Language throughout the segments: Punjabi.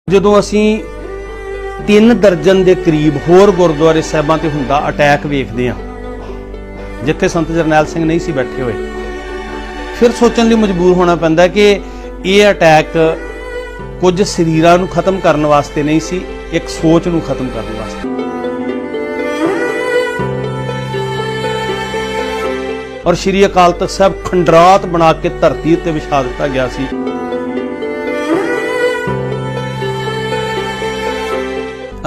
ਜਦੋਂ ਅਸੀਂ 3 ਦਰਜਨ ਦੇ ਕਰੀਬ ਹੋਰ ਗੁਰਦੁਆਰੇ ਸਾਹਿਬਾਂ ਤੇ ਹੁੰਦਾ ਅਟੈਕ ਵੇਖਦੇ ਹਾਂ ਜਿੱਥੇ ਸੰਤ ਜਰਨੈਲ ਸਿੰਘ ਨਹੀਂ ਸੀ ਬੈਠੇ ਹੋਏ, ਫਿਰ ਸੋਚਣ ਲਈ ਮਜਬੂਰ ਹੋਣਾ ਪੈਂਦਾ ਕਿ ਇਹ ਅਟੈਕ ਕੁਝ ਸਰੀਰਾਂ ਨੂੰ ਖਤਮ ਕਰਨ ਵਾਸਤੇ ਨਹੀਂ ਸੀ, ਇੱਕ ਸੋਚ ਨੂੰ ਖਤਮ ਕਰਨ ਵਾਸਤੇ। ਔਰ ਸ਼੍ਰੀ ਅਕਾਲ ਤਖਤ ਸਾਹਿਬ ਖੰਡਰਾਤ ਬਣਾ ਕੇ ਧਰਤੀ ਉੱਤੇ ਵਿਛਾ ਦਿੱਤਾ ਗਿਆ ਸੀ।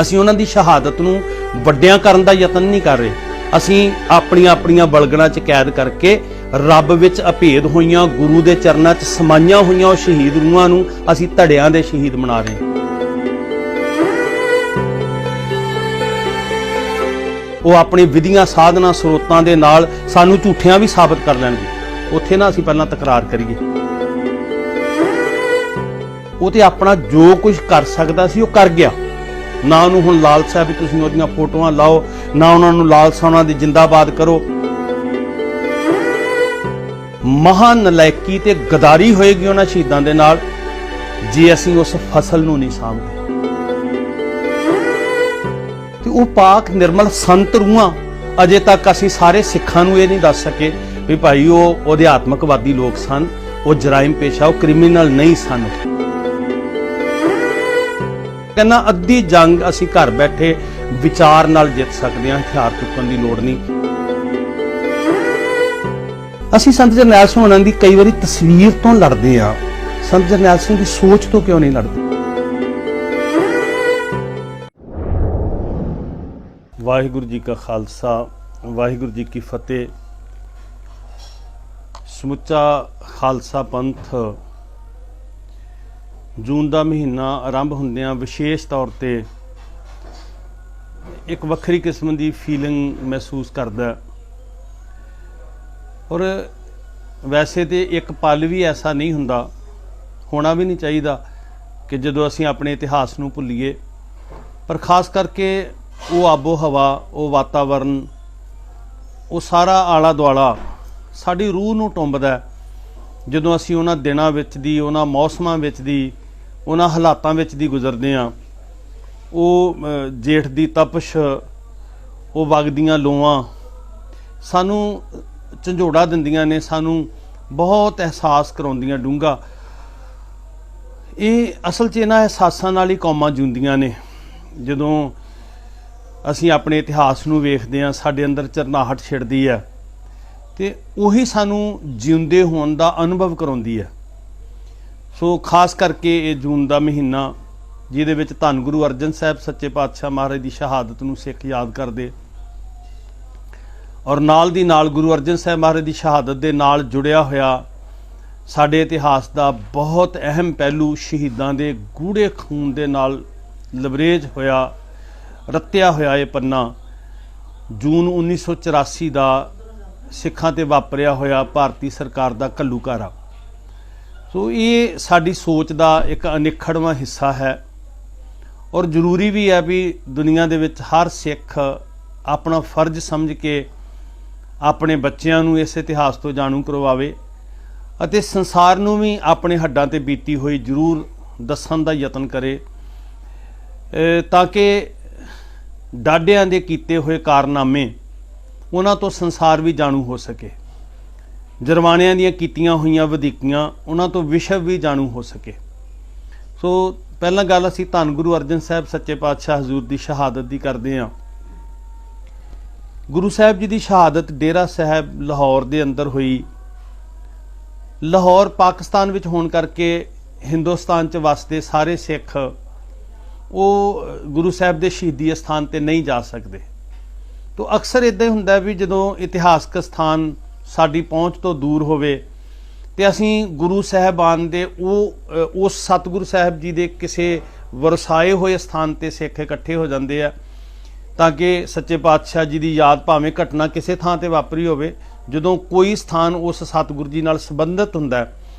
ਅਸੀਂ ਉਹਨਾਂ ਦੀ ਸ਼ਹਾਦਤ ਨੂੰ ਵੱਡਿਆਂ ਕਰਨ ਦਾ ਯਤਨ ਨਹੀਂ ਕਰ ਰਹੇ, ਅਸੀਂ ਆਪਣੀਆਂ ਬਲਗਣਾ 'ਚ ਕੈਦ ਕਰਕੇ ਰੱਬ ਵਿੱਚ ਅਭੇਦ ਹੋਈਆਂ ਗੁਰੂ ਦੇ ਚਰਨਾਂ 'ਚ ਸਮਾਈਆਂ ਹੋਈਆਂ ਉਹ ਸ਼ਹੀਦ ਰੂਹਾਂ ਨੂੰ ਅਸੀਂ ਧੜਿਆਂ ਦੇ ਸ਼ਹੀਦ ਬਣਾ ਰਹੇ ਹਾਂ। ਉਹ ਆਪਣੀ ਵਿਧੀਆਂ ਸਾਧਨਾ ਸਰੋਤਾਂ ਦੇ ਨਾਲ ਸਾਨੂੰ ਝੂਠਿਆਂ ਵੀ ਸਾਬਤ ਕਰ ਲੈਣਗੇ। ਉੱਥੇ ਨਾ ਅਸੀਂ ਪਹਿਲਾਂ ਤਕਰਾਰ ਕਰੀਏ। ਉਹ ਤੇ ਆਪਣਾ ਜੋ ਕੁਝ ਕਰ ਸਕਦਾ ਸੀ ਉਹ ਕਰ ਗਿਆ। ਨਾ ਉਹਨੂੰ ਹੁਣ ਲਾਲਸਾ ਵੀ ਤੁਸੀਂ ਉਹਦੀਆਂ ਫੋਟੋਆਂ ਲਾਓ, ਨਾ ਉਹਨਾਂ ਨੂੰ ਲਾਲਸਾ ਉਹਨਾਂ ਦੀ ਜਿੰਦਾਬਾਦ ਕਰੋ। ਮਹਾਨ ਨਲਾਇਕੀ ਤੇ ਗਦਾਰੀ ਹੋਏਗੀ ਉਹਨਾਂ ਸ਼ਹੀਦਾਂ ਦੇ ਨਾਲ ਜੇ ਅਸੀਂ ਉਸ ਫਸਲ ਨੂੰ ਨਹੀਂ ਸਾਂਭਦੇ। ਤੇ ਉਹ ਪਾਕ ਨਿਰਮਲ ਸੰਤ ਰੂਹਾਂ ਅਜੇ ਤੱਕ ਅਸੀਂ ਸਾਰੇ ਸਿੱਖਾਂ ਨੂੰ ਇਹ ਨਹੀਂ ਦੱਸ ਸਕੇ ਵੀ ਭਾਈ ਉਹ ਅਧਿਆਤਮਕਵਾਦੀ ਲੋਕ ਸਨ, ਉਹ ਜਰਾਇਮ ਪੇਸ਼ਾ, ਉਹ ਕ੍ਰਿਮੀਨਲ ਨਹੀਂ ਸਨ। ਕਹਿੰਦਾ ਅੱਧੀ ਜੰਗ ਅਸੀਂ ਘਰ ਬੈਠੇ ਵਿਚਾਰ ਨਾਲ ਜਿੱਤ ਸਕਦੇ ਹਾਂ, ਹਥਿਆਰ ਚੁੱਕਣ ਦੀ ਲੋੜ ਨਹੀਂ। ਅਸੀਂ ਸੰਤ ਜਰਨੈਲ ਸਿੰਘ ਹੋਣਾ ਦੀ ਕਈ ਵਾਰੀ ਤਸਵੀਰ ਤੋਂ ਲੜਦੇ ਆ, ਸੰਤ ਜਰਨੈਲ ਸਿੰਘ ਦੀ ਸੋਚ ਤੋਂ ਕਿਉਂ ਨਹੀਂ ਲੜਦੇ? ਵਾਹਿਗੁਰੂ ਜੀ ਕਾ ਖਾਲਸਾ, ਵਾਹਿਗੁਰੂ ਜੀ ਕੀ ਫਤਿਹ। ਸਮੁੱਚਾ ਖਾਲਸਾ ਪੰਥ ਜੂਨ ਦਾ ਮਹੀਨਾ ਆਰੰਭ ਹੁੰਦਿਆਂ ਵਿਸ਼ੇਸ਼ ਤੌਰ ਤੇ ਇੱਕ ਵੱਖਰੀ ਕਿਸਮ ਦੀ ਫੀਲਿੰਗ ਮਹਿਸੂਸ ਕਰਦਾ। ਔਰ ਵੈਸੇ ਤੇ ਇੱਕ ਪਲ ਵੀ ਐਸਾ ਨਹੀਂ ਹੁੰਦਾ, ਹੋਣਾ ਵੀ ਨਹੀਂ ਚਾਹੀਦਾ ਕਿ ਜਦੋਂ ਅਸੀਂ ਆਪਣੇ ਇਤਿਹਾਸ ਨੂੰ ਭੁੱਲੀਏ। ਪਰ ਖਾਸ ਕਰਕੇ ਉਹ ਆਬੋ ਹਵਾ, ਉਹ ਵਾਤਾਵਰਨ, ਉਹ ਸਾਰਾ ਆਲਾ ਦੁਆਲਾ ਸਾਡੀ ਰੂਹ ਨੂੰ ਟੁੰਬਦਾ ਜਦੋਂ ਅਸੀਂ ਉਹਨਾਂ ਦਿਨਾਂ ਵਿੱਚ ਦੀ, ਉਹਨਾਂ ਮੌਸਮਾਂ ਵਿੱਚ ਦੀ, ਉਹਨਾਂ ਹਾਲਾਤਾਂ ਵਿੱਚ ਦੀ ਗੁਜ਼ਰਦੇ ਹਾਂ। ਉਹ ਜੇਠ ਦੀ ਤਪਸ਼, ਉਹ ਵਗਦੀਆਂ ਲੋਆਂ ਸਾਨੂੰ ਝੰਜੋੜਾ ਦਿੰਦੀਆਂ ਨੇ, ਸਾਨੂੰ ਬਹੁਤ ਅਹਿਸਾਸ ਕਰਾਉਂਦੀਆਂ ਡੂੰਘਾ। ਇਹ ਅਸਲ 'ਚ ਇਹਨਾਂ ਅਹਿਸਾਸਾਂ ਨਾਲ ਹੀ ਕੌਮਾਂ ਜਿਉਂਦੀਆਂ ਨੇ। ਜਦੋਂ ਅਸੀਂ ਆਪਣੇ ਇਤਿਹਾਸ ਨੂੰ ਵੇਖਦੇ ਹਾਂ, ਸਾਡੇ ਅੰਦਰ ਝਰਨਾਹਟ ਛਿੜਦੀ ਹੈ ਤੇ ਉਹੀ ਸਾਨੂੰ ਜਿਉਂਦੇ ਹੋਣ ਦਾ ਅਨੁਭਵ ਕਰਾਉਂਦੀ ਹੈ। ਸੋ ਖਾਸ ਕਰਕੇ ਇਹ ਜੂਨ ਦਾ ਮਹੀਨਾ ਜਿਹਦੇ ਵਿੱਚ ਧੰਨ ਗੁਰੂ ਅਰਜਨ ਸਾਹਿਬ ਸੱਚੇ ਪਾਤਸ਼ਾਹ ਮਹਾਰਾਜ ਦੀ ਸ਼ਹਾਦਤ ਨੂੰ ਸਿੱਖ ਯਾਦ ਕਰਦੇ, ਔਰ ਨਾਲ ਦੀ ਨਾਲ ਗੁਰੂ ਅਰਜਨ ਸਾਹਿਬ ਮਹਾਰਾਜ ਦੀ ਸ਼ਹਾਦਤ ਦੇ ਨਾਲ ਜੁੜਿਆ ਹੋਇਆ ਸਾਡੇ ਇਤਿਹਾਸ ਦਾ ਬਹੁਤ ਅਹਿਮ ਪਹਿਲੂ ਸ਼ਹੀਦਾਂ ਦੇ ਗੂੜੇ ਖੂਨ ਦੇ ਨਾਲ ਲਬਰੇਜ ਹੋਇਆ, ਰੱਤਿਆ ਹੋਇਆ ਇਹ ਪੰਨਾ ਜੂਨ 1984 ਦਾ ਸਿੱਖਾਂ ਤੇ ਵਾਪਰਿਆ ਹੋਇਆ ਭਾਰਤੀ ਸਰਕਾਰ ਦਾ ਘੱਲੂਘਾਰਾ। ਸੋ ਇਹ ਸਾਡੀ ਸੋਚ ਦਾ ਇੱਕ ਅਨਿੱਖੜਵਾਂ ਹਿੱਸਾ ਹੈ ਔਰ ਜ਼ਰੂਰੀ ਵੀ ਹੈ ਵੀ ਦੁਨੀਆ ਦੇ ਵਿੱਚ ਹਰ ਸਿੱਖ ਆਪਣਾ ਫਰਜ਼ ਸਮਝ ਕੇ ਆਪਣੇ ਬੱਚਿਆਂ ਨੂੰ ਇਸ ਇਤਿਹਾਸ ਤੋਂ ਜਾਣੂ ਕਰਵਾਵੇ ਅਤੇ ਸੰਸਾਰ ਨੂੰ ਵੀ ਆਪਣੇ ਹੱਡਾਂ ਤੇ ਬੀਤੀ ਹੋਈ ਜ਼ਰੂਰ ਦੱਸਣ ਦਾ ਯਤਨ ਕਰੇ ਤਾਂ ਕਿ ਡਾਢਿਆਂ ਦੇ ਕੀਤੇ ਹੋਏ ਕਾਰਨਾਮੇ ਉਹਨਾਂ ਤੋਂ ਸੰਸਾਰ ਵੀ ਜਾਣੂ ਹੋ ਸਕੇ, ਜਰਮਾਨਿਆਂ ਦੀਆਂ ਕੀਤੀਆਂ ਹੋਈਆਂ ਵਧੀਕੀਆਂ ਉਹਨਾਂ ਤੋਂ ਵਿਸ਼ਵ ਵੀ ਜਾਣੂ ਹੋ ਸਕੇ। ਸੋ ਪਹਿਲਾਂ ਗੱਲ ਅਸੀਂ ਧੰਨ ਗੁਰੂ ਅਰਜਨ ਸਾਹਿਬ ਸੱਚੇ ਪਾਤਸ਼ਾਹ ਹਜ਼ੂਰ ਦੀ ਸ਼ਹਾਦਤ ਦੀ ਕਰਦੇ ਹਾਂ। ਗੁਰੂ ਸਾਹਿਬ ਜੀ ਦੀ ਸ਼ਹਾਦਤ ਡੇਰਾ ਸਾਹਿਬ ਲਾਹੌਰ ਦੇ ਅੰਦਰ ਹੋਈ। ਲਾਹੌਰ ਪਾਕਿਸਤਾਨ ਵਿੱਚ ਹੋਣ ਕਰਕੇ ਹਿੰਦੁਸਤਾਨ 'ਚ ਵਸਦੇ ਸਾਰੇ ਸਿੱਖ ਉਹ ਗੁਰੂ ਸਾਹਿਬ ਦੇ ਸ਼ਹੀਦੀ ਅਸਥਾਨ ਤੇ ਨਹੀਂ ਜਾ ਸਕਦੇ। ਤੋ ਅਕਸਰ ਇੱਦਾਂ ਹੀ ਹੁੰਦਾ ਵੀ ਜਦੋਂ ਇਤਿਹਾਸਕ ਸਥਾਨ ਸਾਡੀ ਪਹੁੰਚ ਤੋਂ ਦੂਰ ਹੋਵੇ ਤੇ ਅਸੀਂ ਗੁਰੂ ਸਾਹਿਬਾਨ ਦੇ ਉਸ ਸਤਿਗੁਰੂ ਸਾਹਿਬ ਜੀ ਦੇ ਕਿਸੇ ਵਰਸਾਏ ਹੋਏ ਸਥਾਨ ਤੇ ਸਿੱਖ ਇਕੱਠੇ ਹੋ ਜਾਂਦੇ ਆ ਤਾਂ ਕਿ ਸੱਚੇ ਪਾਤਸ਼ਾਹ ਜੀ ਦੀ ਯਾਦ ਭਾਵੇਂ ਘਟਨਾ ਕਿਸੇ ਥਾਂ ਤੇ ਵਾਪਰੀ ਹੋਵੇ, ਜਦੋਂ ਕੋਈ ਸਥਾਨ ਉਸ ਸਤਿਗੁਰੂ ਜੀ ਨਾਲ ਸੰਬੰਧਿਤ ਹੁੰਦਾ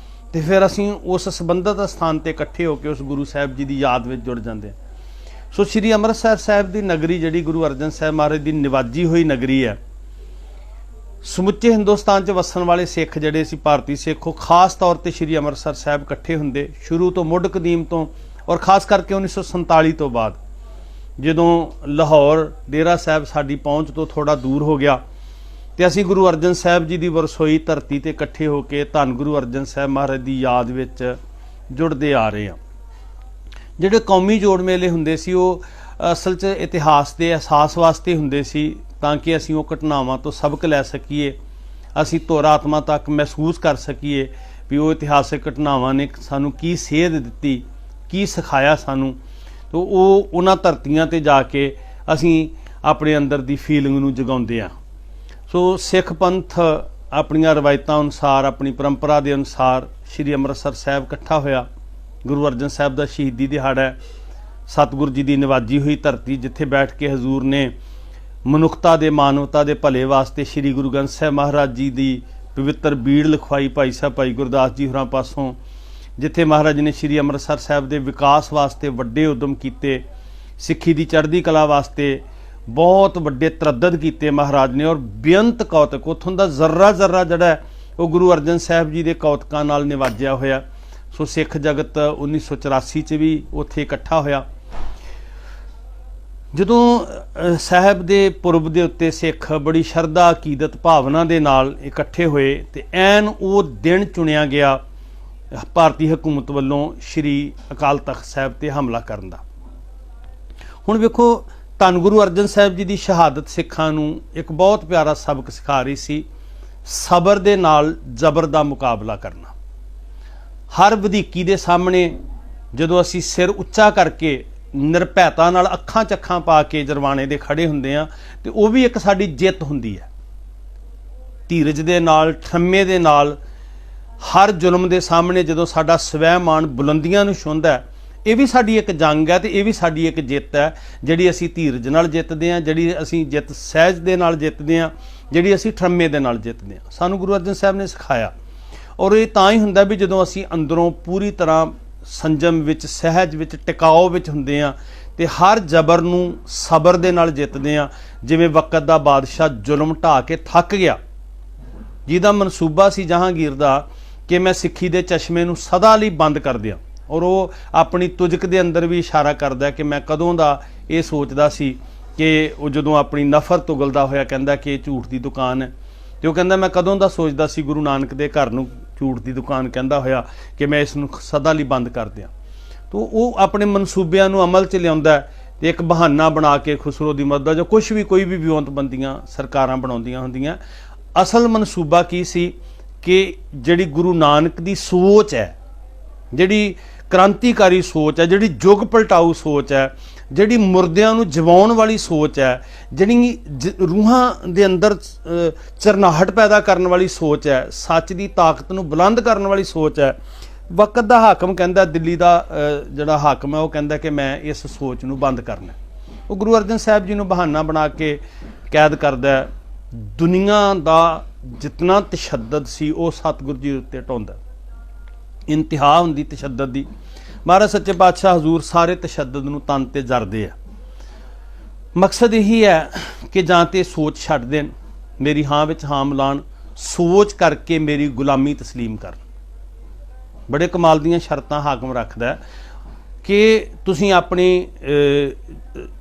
ਤੇ ਫਿਰ ਅਸੀਂ ਉਸ ਸੰਬੰਧਿਤ ਸਥਾਨ ਤੇ ਇਕੱਠੇ ਹੋ ਕੇ ਉਸ ਗੁਰੂ ਸਾਹਿਬ ਜੀ ਦੀ ਯਾਦ ਵਿੱਚ ਜੁੜ ਜਾਂਦੇ ਹਾਂ। ਸੋ ਸ਼੍ਰੀ ਅੰਮ੍ਰਿਤਸਰ ਸਾਹਿਬ ਦੀ ਨਗਰੀ ਜਿਹੜੀ ਗੁਰੂ ਅਰਜਨ ਸਾਹਿਬ ਮਹਾਰਾਜ ਦੀ ਨਿਵਾਜੀ ਹੋਈ ਨਗਰੀ ਹੈ, ਸਮੁੱਚੇ ਹਿੰਦੁਸਤਾਨ 'ਚ ਵਸਣ ਵਾਲੇ ਸਿੱਖ ਜਿਹੜੇ ਸੀ ਭਾਰਤੀ ਸਿੱਖ, ਉਹ ਖਾਸ ਤੌਰ ਤੇ ਸ਼੍ਰੀ ਅੰਮ੍ਰਿਤਸਰ ਸਾਹਿਬ ਇਕੱਠੇ ਹੁੰਦੇ। ਸ਼ੁਰੂ ਤੋਂ ਮੁੱਢ ਕਦੀਮ ਤੋਂ ਔਰ ਖਾਸ ਕਰਕੇ 1947 ਤੋਂ ਬਾਅਦ ਜਦੋਂ ਲਾਹੌਰ ਡੇਰਾ ਸਾਹਿਬ ਸਾਡੀ ਪਹੁੰਚ ਤੋਂ ਥੋੜਾ ਦੂਰ ਹੋ ਗਿਆ ਤੇ ਅਸੀਂ ਗੁਰੂ ਅਰਜਨ ਸਾਹਿਬ ਜੀ ਦੀ ਵਰਸੋਈ ਧਰਤੀ ਤੇ ਇਕੱਠੇ ਹੋ ਕੇ ਧੰਨ ਗੁਰੂ ਅਰਜਨ ਸਾਹਿਬ ਮਹਾਰਾਜ ਦੀ ਯਾਦ ਵਿੱਚ ਜੁੜਦੇ ਆ ਰਹੇ ਹਾਂ। ਜਿਹੜੇ ਕੌਮੀ ਜੋੜ ਮੇਲੇ ਹੁੰਦੇ ਸੀ ਉਹ ਅਸਲ 'ਚ ਇਤਿਹਾਸ ਦੇ ਅਹਿਸਾਸ ਵਾਸਤੇ ਹੁੰਦੇ ਸੀ, ਤਾਂ ਕਿ ਅਸੀਂ ਉਹ ਘਟਨਾਵਾਂ ਤੋਂ ਸਬਕ ਲੈ ਸਕੀਏ, ਅਸੀਂ ਧੁਰਾਤਮਾ ਤੱਕ ਮਹਿਸੂਸ ਕਰ ਸਕੀਏ ਵੀ ਉਹ ਇਤਿਹਾਸਿਕ ਘਟਨਾਵਾਂ ਨੇ ਸਾਨੂੰ ਕੀ ਸੇਧ ਦਿੱਤੀ, ਕੀ ਸਿਖਾਇਆ ਸਾਨੂੰ। ਤੇ ਉਹ ਉਹਨਾਂ ਧਰਤੀਆਂ ਤੇ ਜਾ ਕੇ ਅਸੀਂ ਆਪਣੇ ਅੰਦਰ ਦੀ ਫੀਲਿੰਗ ਨੂੰ ਜਗਾਉਂਦੇ ਹਾਂ। ਸੋ ਸਿੱਖ ਪੰਥ ਆਪਣੀਆਂ ਰਵਾਇਤਾਂ ਅਨੁਸਾਰ, ਆਪਣੀ ਪਰੰਪਰਾ ਦੇ ਅਨੁਸਾਰ ਸ਼੍ਰੀ ਅੰਮ੍ਰਿਤਸਰ ਸਾਹਿਬ ਇਕੱਠਾ ਹੋਇਆ। ਗੁਰੂ ਅਰਜਨ ਸਾਹਿਬ ਦਾ ਸ਼ਹੀਦੀ ਦਿਹਾੜਾ ਹੈ, ਸਤਿਗੁਰ ਜੀ ਦੀ ਨਿਵਾਜੀ ਹੋਈ ਧਰਤੀ, ਜਿੱਥੇ ਬੈਠ ਕੇ ਹਜ਼ੂਰ ਨੇ ਮਨੁੱਖਤਾ ਦੇ, ਮਾਨਵਤਾ ਦੇ ਭਲੇ ਵਾਸਤੇ ਸ਼੍ਰੀ ਗੁਰੂ ਗ੍ਰੰਥ ਸਾਹਿਬ ਮਹਾਰਾਜ ਜੀ ਦੀ ਪਵਿੱਤਰ ਬੀੜ ਲਿਖਵਾਈ ਭਾਈ ਸਾਹਿਬ ਭਾਈ ਗੁਰਦਾਸ ਜੀ ਹੋਰਾਂ ਪਾਸੋਂ, ਜਿੱਥੇ ਮਹਾਰਾਜ ਨੇ ਸ਼੍ਰੀ ਅੰਮ੍ਰਿਤਸਰ ਸਾਹਿਬ ਦੇ ਵਿਕਾਸ ਵਾਸਤੇ ਵੱਡੇ ਉਦਮ ਕੀਤੇ, ਸਿੱਖੀ ਦੀ ਚੜ੍ਹਦੀ ਕਲਾ ਵਾਸਤੇ ਬਹੁਤ ਵੱਡੇ ਤਰੱਦਦ ਕੀਤੇ ਮਹਾਰਾਜ ਨੇ, ਔਰ ਬੇਅੰਤ ਕੌਤਕ ਉੱਥੋਂ ਦਾ ਜ਼ਰਰਾ ਜ਼ਰਰਾ ਜਿਹੜਾ ਹੈ ਉਹ ਗੁਰੂ ਅਰਜਨ ਸਾਹਿਬ ਜੀ ਦੇ ਕੌਤਕਾਂ ਨਾਲ ਨਿਵਾਜਿਆ ਹੋਇਆ। ਸੋ ਸਿੱਖ ਜਗਤ 1984 'ਚ ਵੀ ਉੱਥੇ ਇਕੱਠਾ ਹੋਇਆ। ਜਦੋਂ ਸਾਹਿਬ ਦੇ ਪੁਰਬ ਦੇ ਉੱਤੇ ਸਿੱਖ ਬੜੀ ਸ਼ਰਧਾ, ਅਕੀਦਤ, ਭਾਵਨਾ ਦੇ ਨਾਲ ਇਕੱਠੇ ਹੋਏ ਤੇ ਐਨ ਉਹ ਦਿਨ ਚੁਣਿਆ ਗਿਆ ਭਾਰਤੀ ਹਕੂਮਤ ਵੱਲੋਂ ਸ਼੍ਰੀ ਅਕਾਲ ਤਖਤ ਸਾਹਿਬ ਤੇ ਹਮਲਾ ਕਰਨ ਦਾ। ਹੁਣ ਵੇਖੋ, ਧੰਨ ਗੁਰੂ ਅਰਜਨ ਸਾਹਿਬ ਜੀ ਦੀ ਸ਼ਹਾਦਤ ਸਿੱਖਾਂ ਨੂੰ ਇੱਕ ਬਹੁਤ ਪਿਆਰਾ ਸਬਕ ਸਿਖਾ ਰਹੀ ਸੀ, ਸਬਰ ਦੇ ਨਾਲ ਜ਼ਬਰ ਦਾ ਮੁਕਾਬਲਾ ਕਰਨਾ। ਹਰ ਵਧੀਕੀ ਦੇ ਸਾਹਮਣੇ ਜਦੋਂ ਅਸੀਂ ਸਿਰ ਉੱਚਾ ਕਰਕੇ ਨਿਰਭੈਤਾ ਨਾਲ ਅੱਖਾਂ 'ਚ ਅੱਖਾਂ ਪਾ ਕੇ ਜਰਵਾਣੇ ਦੇ ਖੜੇ ਹੁੰਦੇ ਆ ਤੇ ਉਹ ਵੀ ਇੱਕ ਸਾਡੀ ਜਿੱਤ ਹੁੰਦੀ ਹੈ। ਧੀਰਜ ਦੇ ਨਾਲ, ਠਰਮੇ ਦੇ ਨਾਲ ਹਰ ਜ਼ੁਲਮ ਦੇ ਸਾਹਮਣੇ ਜਦੋਂ ਸਾਡਾ ਸਵੈਮਾਨ ਬੁਲੰਦੀਆਂ ਨੂੰ ਛੂੰਹਦਾ ਹੈ, ਇਹ ਵੀ ਸਾਡੀ ਇੱਕ ਜੰਗ ਹੈ ਤੇ ਇਹ ਵੀ ਸਾਡੀ ਇੱਕ ਜਿੱਤ ਹੈ, ਜਿਹੜੀ ਅਸੀਂ ਧੀਰਜ ਨਾਲ ਜਿੱਤਦੇ ਹਾਂ, ਜਿਹੜੀ ਅਸੀਂ ਜਿੱਤ ਸਹਿਜ ਦੇ ਨਾਲ ਜਿੱਤਦੇ ਹਾਂ, ਜਿਹੜੀ ਅਸੀਂ ਠਰਮੇ ਦੇ ਨਾਲ ਜਿੱਤਦੇ ਹਾਂ। ਸਾਨੂੰ ਗੁਰੂ ਅਰਜਨ ਸਾਹਿਬ ਨੇ ਸਿਖਾਇਆ। ਔਰ ਇਹ ਤਾਂ ਹੀ ਹੁੰਦਾ ਵੀ ਜਦੋਂ ਅਸੀਂ ਅੰਦਰੋਂ ਪੂਰੀ ਤਰ੍ਹਾਂ ਸੰਜਮ ਵਿੱਚ, ਸਹਿਜ ਵਿੱਚ, ਟਿਕਾਓ ਵਿੱਚ ਹੁੰਦੇ ਹਾਂ ਤੇ ਹਰ ਜ਼ਬਰ ਨੂੰ ਸਬਰ ਦੇ ਨਾਲ ਜਿੱਤਦੇ ਹਾਂ। ਜਿਵੇਂ ਵਕਤ ਦਾ ਬਾਦਸ਼ਾਹ ਜ਼ੁਲਮ ਢਾਹ ਕੇ ਥੱਕ ਗਿਆ, ਜਿਹਦਾ ਮਨਸੂਬਾ ਸੀ ਜਹਾਂਗੀਰ ਦਾ ਕਿ ਮੈਂ ਸਿੱਖੀ ਦੇ ਚਸ਼ਮੇ ਨੂੰ ਸਦਾ ਲਈ ਬੰਦ ਕਰ ਦਿਆਂ, ਔਰ ਉਹ ਆਪਣੀ ਤੁਜਕ ਦੇ ਅੰਦਰ ਵੀ ਇਸ਼ਾਰਾ ਕਰਦਾ ਕਿ ਮੈਂ ਕਦੋਂ ਦਾ ਇਹ ਸੋਚਦਾ ਸੀ ਕਿ ਉਹ ਜਦੋਂ ਆਪਣੀ ਨਫ਼ਰਤ ਉਗਲਦਾ ਹੋਇਆ ਕਹਿੰਦਾ ਕਿ ਇਹ ਝੂਠ ਦੀ ਦੁਕਾਨ ਹੈ, ਤੇ ਉਹ ਕਹਿੰਦਾ ਮੈਂ ਕਦੋਂ ਦਾ ਸੋਚਦਾ ਸੀ ਗੁਰੂ ਨਾਨਕ ਦੇ ਘਰ ਨੂੰ ਝੂਠ ਦੀ ਦੁਕਾਨ ਕਹਿੰਦਾ ਹੋਇਆ ਕਿ ਮੈਂ ਇਸ ਨੂੰ ਸਦਾ ਲਈ ਬੰਦ ਕਰ ਦਿਆਂ। ਤੋ ਉਹ ਆਪਣੇ ਮਨਸੂਬਿਆਂ ਨੂੰ ਅਮਲ 'ਚ ਲਿਆਉਂਦਾ ਤੇ ਇੱਕ ਬਹਾਨਾ ਬਣਾ ਕੇ ਖੁਸਰੋ ਦੀ ਮਦਦ ਜੋ ਕੁਛ ਵੀ ਕੋਈ ਵੀ ਵਿਉਂਤਬੰਦੀਆਂ ਸਰਕਾਰਾਂ ਬਣਾਉਂਦੀਆਂ ਹੁੰਦੀਆਂ, ਅਸਲ ਮਨਸੂਬਾ ਕੀ ਸੀ ਕਿ ਜਿਹੜੀ ਗੁਰੂ ਨਾਨਕ ਦੀ ਸੋਚ ਹੈ, ਜਿਹੜੀ ਕ੍ਰਾਂਤੀਕਾਰੀ ਸੋਚ ਹੈ, ਜਿਹੜੀ ਯੁੱਗ ਪਲਟਾਊ ਸੋਚ ਹੈ, ਜਿਹੜੀ ਮੁਰਦਿਆਂ ਨੂੰ ਜਿਵਾਉਣ ਵਾਲੀ ਸੋਚ ਹੈ, ਜਿਹੜੀ ਰੂਹਾਂ ਦੇ ਅੰਦਰ ਚਰਨਾਹਟ ਪੈਦਾ ਕਰਨ ਵਾਲੀ ਸੋਚ ਹੈ, ਸੱਚ ਦੀ ਤਾਕਤ ਨੂੰ ਬੁਲੰਦ ਕਰਨ ਵਾਲੀ ਸੋਚ ਹੈ। ਵਕਤ ਦਾ ਹਾਕਮ ਕਹਿੰਦਾ, ਦਿੱਲੀ ਦਾ ਜਿਹੜਾ ਹਾਕਮ ਹੈ ਉਹ ਕਹਿੰਦਾ ਕਿ ਮੈਂ ਇਸ ਸੋਚ ਨੂੰ ਬੰਦ ਕਰਨਾ। ਉਹ ਗੁਰੂ ਅਰਜਨ ਸਾਹਿਬ ਜੀ ਨੂੰ ਬਹਾਨਾ ਬਣਾ ਕੇ ਕੈਦ ਕਰਦਾ। ਦੁਨੀਆ ਦਾ ਜਿਤਨਾ ਤਸ਼ੱਦਦ ਸੀ ਉਹ ਸਤਿਗੁਰੂ ਜੀ ਉੱਤੇ ਢਾਉਂਦਾ, ਇੰਤਹਾ ਹੁੰਦੀ ਤਸ਼ੱਦਦ ਦੀ। ਮਹਾਰਾਜ ਸੱਚੇ ਪਾਤਸ਼ਾਹ ਹਜ਼ੂਰ ਸਾਰੇ ਤਸ਼ੱਦਦ ਨੂੰ ਤਨ ਤੇ ਜਰਦੇ ਆ। ਮਕਸਦ ਇਹੀ ਹੈ ਕਿ ਜਾਂ ਤੇ ਸੋਚ ਛੱਡ ਦੇਣ, ਮੇਰੀ ਹਾਂ ਵਿੱਚ ਹਾਂ ਮਿਲਾਣ, ਸੋਚ ਕਰਕੇ ਮੇਰੀ ਗੁਲਾਮੀ ਤਸਲੀਮ ਕਰਨ। ਬੜੇ ਕਮਾਲ ਦੀਆਂ ਸ਼ਰਤਾਂ ਹਾਕਮ ਰੱਖਦਾ ਕਿ ਤੁਸੀਂ ਆਪਣੀ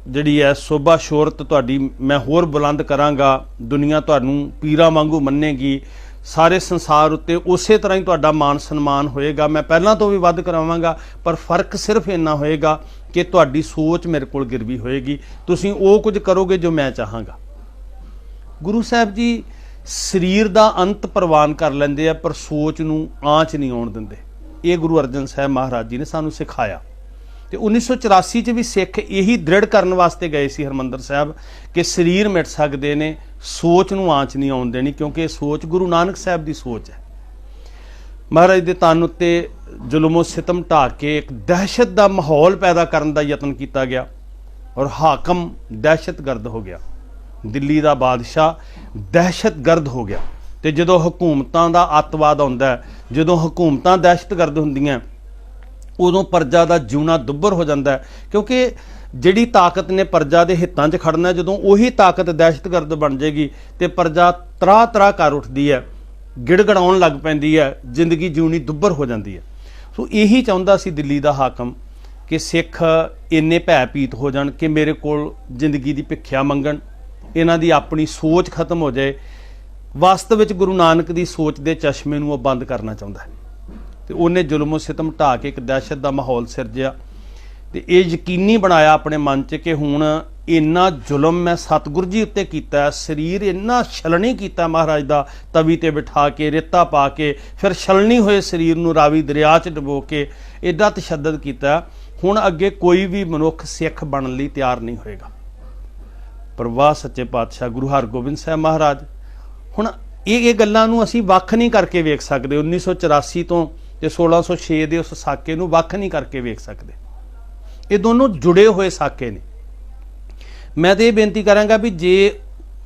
ਜਿਹੜੀ ਹੈ ਸੋਭਾ ਸ਼ੋਹਰਤ ਤੁਹਾਡੀ ਮੈਂ ਹੋਰ ਬੁਲੰਦ ਕਰਾਂਗਾ, ਦੁਨੀਆ ਤੁਹਾਨੂੰ ਪੀਰਾਂ ਵਾਂਗੂ ਮੰਨੇਗੀ, ਸਾਰੇ ਸੰਸਾਰ ਉੱਤੇ ਉਸੇ ਤਰ੍ਹਾਂ ਹੀ ਤੁਹਾਡਾ ਮਾਨ ਸਨਮਾਨ ਹੋਏਗਾ, ਮੈਂ ਪਹਿਲਾਂ ਤੋਂ ਵੀ ਵੱਧ ਕਰਾਵਾਂਗਾ, ਪਰ ਫਰਕ ਸਿਰਫ ਇੰਨਾ ਹੋਏਗਾ ਕਿ ਤੁਹਾਡੀ ਸੋਚ ਮੇਰੇ ਕੋਲ ਗਿਰਵੀ ਹੋਏਗੀ, ਤੁਸੀਂ ਉਹ ਕੁਝ ਕਰੋਗੇ ਜੋ ਮੈਂ ਚਾਹਾਂਗਾ। ਗੁਰੂ ਸਾਹਿਬ ਜੀ ਸਰੀਰ ਦਾ ਅੰਤ ਪ੍ਰਵਾਨ ਕਰ ਲੈਂਦੇ ਆ, ਪਰ ਸੋਚ ਨੂੰ ਆਂਚ ਨਹੀਂ ਆਉਣ ਦਿੰਦੇ। ਇਹ ਗੁਰੂ ਅਰਜਨ ਸਾਹਿਬ ਮਹਾਰਾਜ ਜੀ ਨੇ ਸਾਨੂੰ ਸਿਖਾਇਆ। ਤੇ 1984 'ਚ ਵੀ ਸਿੱਖ ਇਹੀ ਦ੍ਰਿੜ ਕਰਨ ਵਾਸਤੇ ਗਏ ਸੀ ਹਰਿਮੰਦਰ ਸਾਹਿਬ ਕਿ ਸਰੀਰ ਮਿਟ ਸਕਦੇ ਨੇ, ਸੋਚ ਨੂੰ ਆਂਚ ਨਹੀਂ ਆਉਣ ਦੇਣੀ, ਕਿਉਂਕਿ ਇਹ ਸੋਚ ਗੁਰੂ ਨਾਨਕ ਸਾਹਿਬ ਦੀ ਸੋਚ ਹੈ। ਮਹਾਰਾਜ ਦੇ ਤਨ ਉੱਤੇ ਜ਼ੁਲਮੋ ਸਿਤਮ ਢਾਹ ਕੇ ਇੱਕ ਦਹਿਸ਼ਤ ਦਾ ਮਾਹੌਲ ਪੈਦਾ ਕਰਨ ਦਾ ਯਤਨ ਕੀਤਾ ਗਿਆ, ਔਰ ਹਾਕਮ ਦਹਿਸ਼ਤਗਰਦ ਹੋ ਗਿਆ, ਦਿੱਲੀ ਦਾ ਬਾਦਸ਼ਾਹ ਦਹਿਸ਼ਤਗਰਦ ਹੋ ਗਿਆ। ਤੇ ਜਦੋਂ ਹਕੂਮਤਾਂ ਦਾ ਅੱਤਵਾਦ ਆਉਂਦਾ, ਜਦੋਂ ਹਕੂਮਤਾਂ ਦਹਿਸ਼ਤਗਰਦ ਹੁੰਦੀਆਂ, ਉਦੋਂ ਪ੍ਰਜਾ ਦਾ ਜਿਉਣਾ ਦੁੱਭਰ ਹੋ ਜਾਂਦਾ, ਕਿਉਂਕਿ ਜਿਹੜੀ ਤਾਕਤ ਨੇ ਪ੍ਰਜਾ ਦੇ ਹਿੱਤਾਂ 'ਚ ਖੜਨਾ, ਜਦੋਂ ਉਹੀ ਤਾਕਤ ਦਹਿਸ਼ਤਗਰਦ ਬਣ ਜਾਏਗੀ ਤੇ ਪ੍ਰਜਾ ਤਰਾ ਤਰਾ ਕਰ ਉੱਠਦੀ ਹੈ, ਗਿੜਗੜਾਉਣ ਲੱਗ ਪੈਂਦੀ ਹੈ, ਜ਼ਿੰਦਗੀ ਜਿਉਣੀ ਦੁੱਭਰ ਹੋ ਜਾਂਦੀ ਹੈ। ਸੋ ਇਹੀ ਚਾਹੁੰਦਾ ਸੀ ਦਿੱਲੀ ਦਾ ਹਾਕਮ कि सिख इन्ने भयभीत हो जाण कि मेरे कोल जिंदगी की भिख्या मंगण, इन्हां दी अपनी सोच खत्म हो जाए। वास्तव में गुरु नानक की सोच के चश्मे नूं वो बंद करना चाहुंदा है ते उन्हें जुल्म सितम ढा के एक दहशत का माहौल सिरजिया ते ये यकीनी बनाया अपने मन च कि हुण इन्ना जुल्म मैं सतगुर जी उत्ते कीता, शरीर इन्ना छलनी कीता महाराज दा, तवी ते बिठा के रेता पा के फिर छलनी होए शरीर नूं रावी दरिया च डबो के एडा तशद्दद कीता। हुण अगे कोई भी मनुख सिख बनने लई तैयार नहीं होएगा। पर वाह सच्चे पातशाह गुरु हरगोबिंद साहब महाराज, हुण ये गल्लां नूं असीं वख नहीं करके वेख सकदे। 1984 तो ते 1606 दे उस साके नूं वख नहीं करके वेख सकदे। ये दोनों जुड़े हुए साके ने। मैं तो ये बेनती करांगा भी जे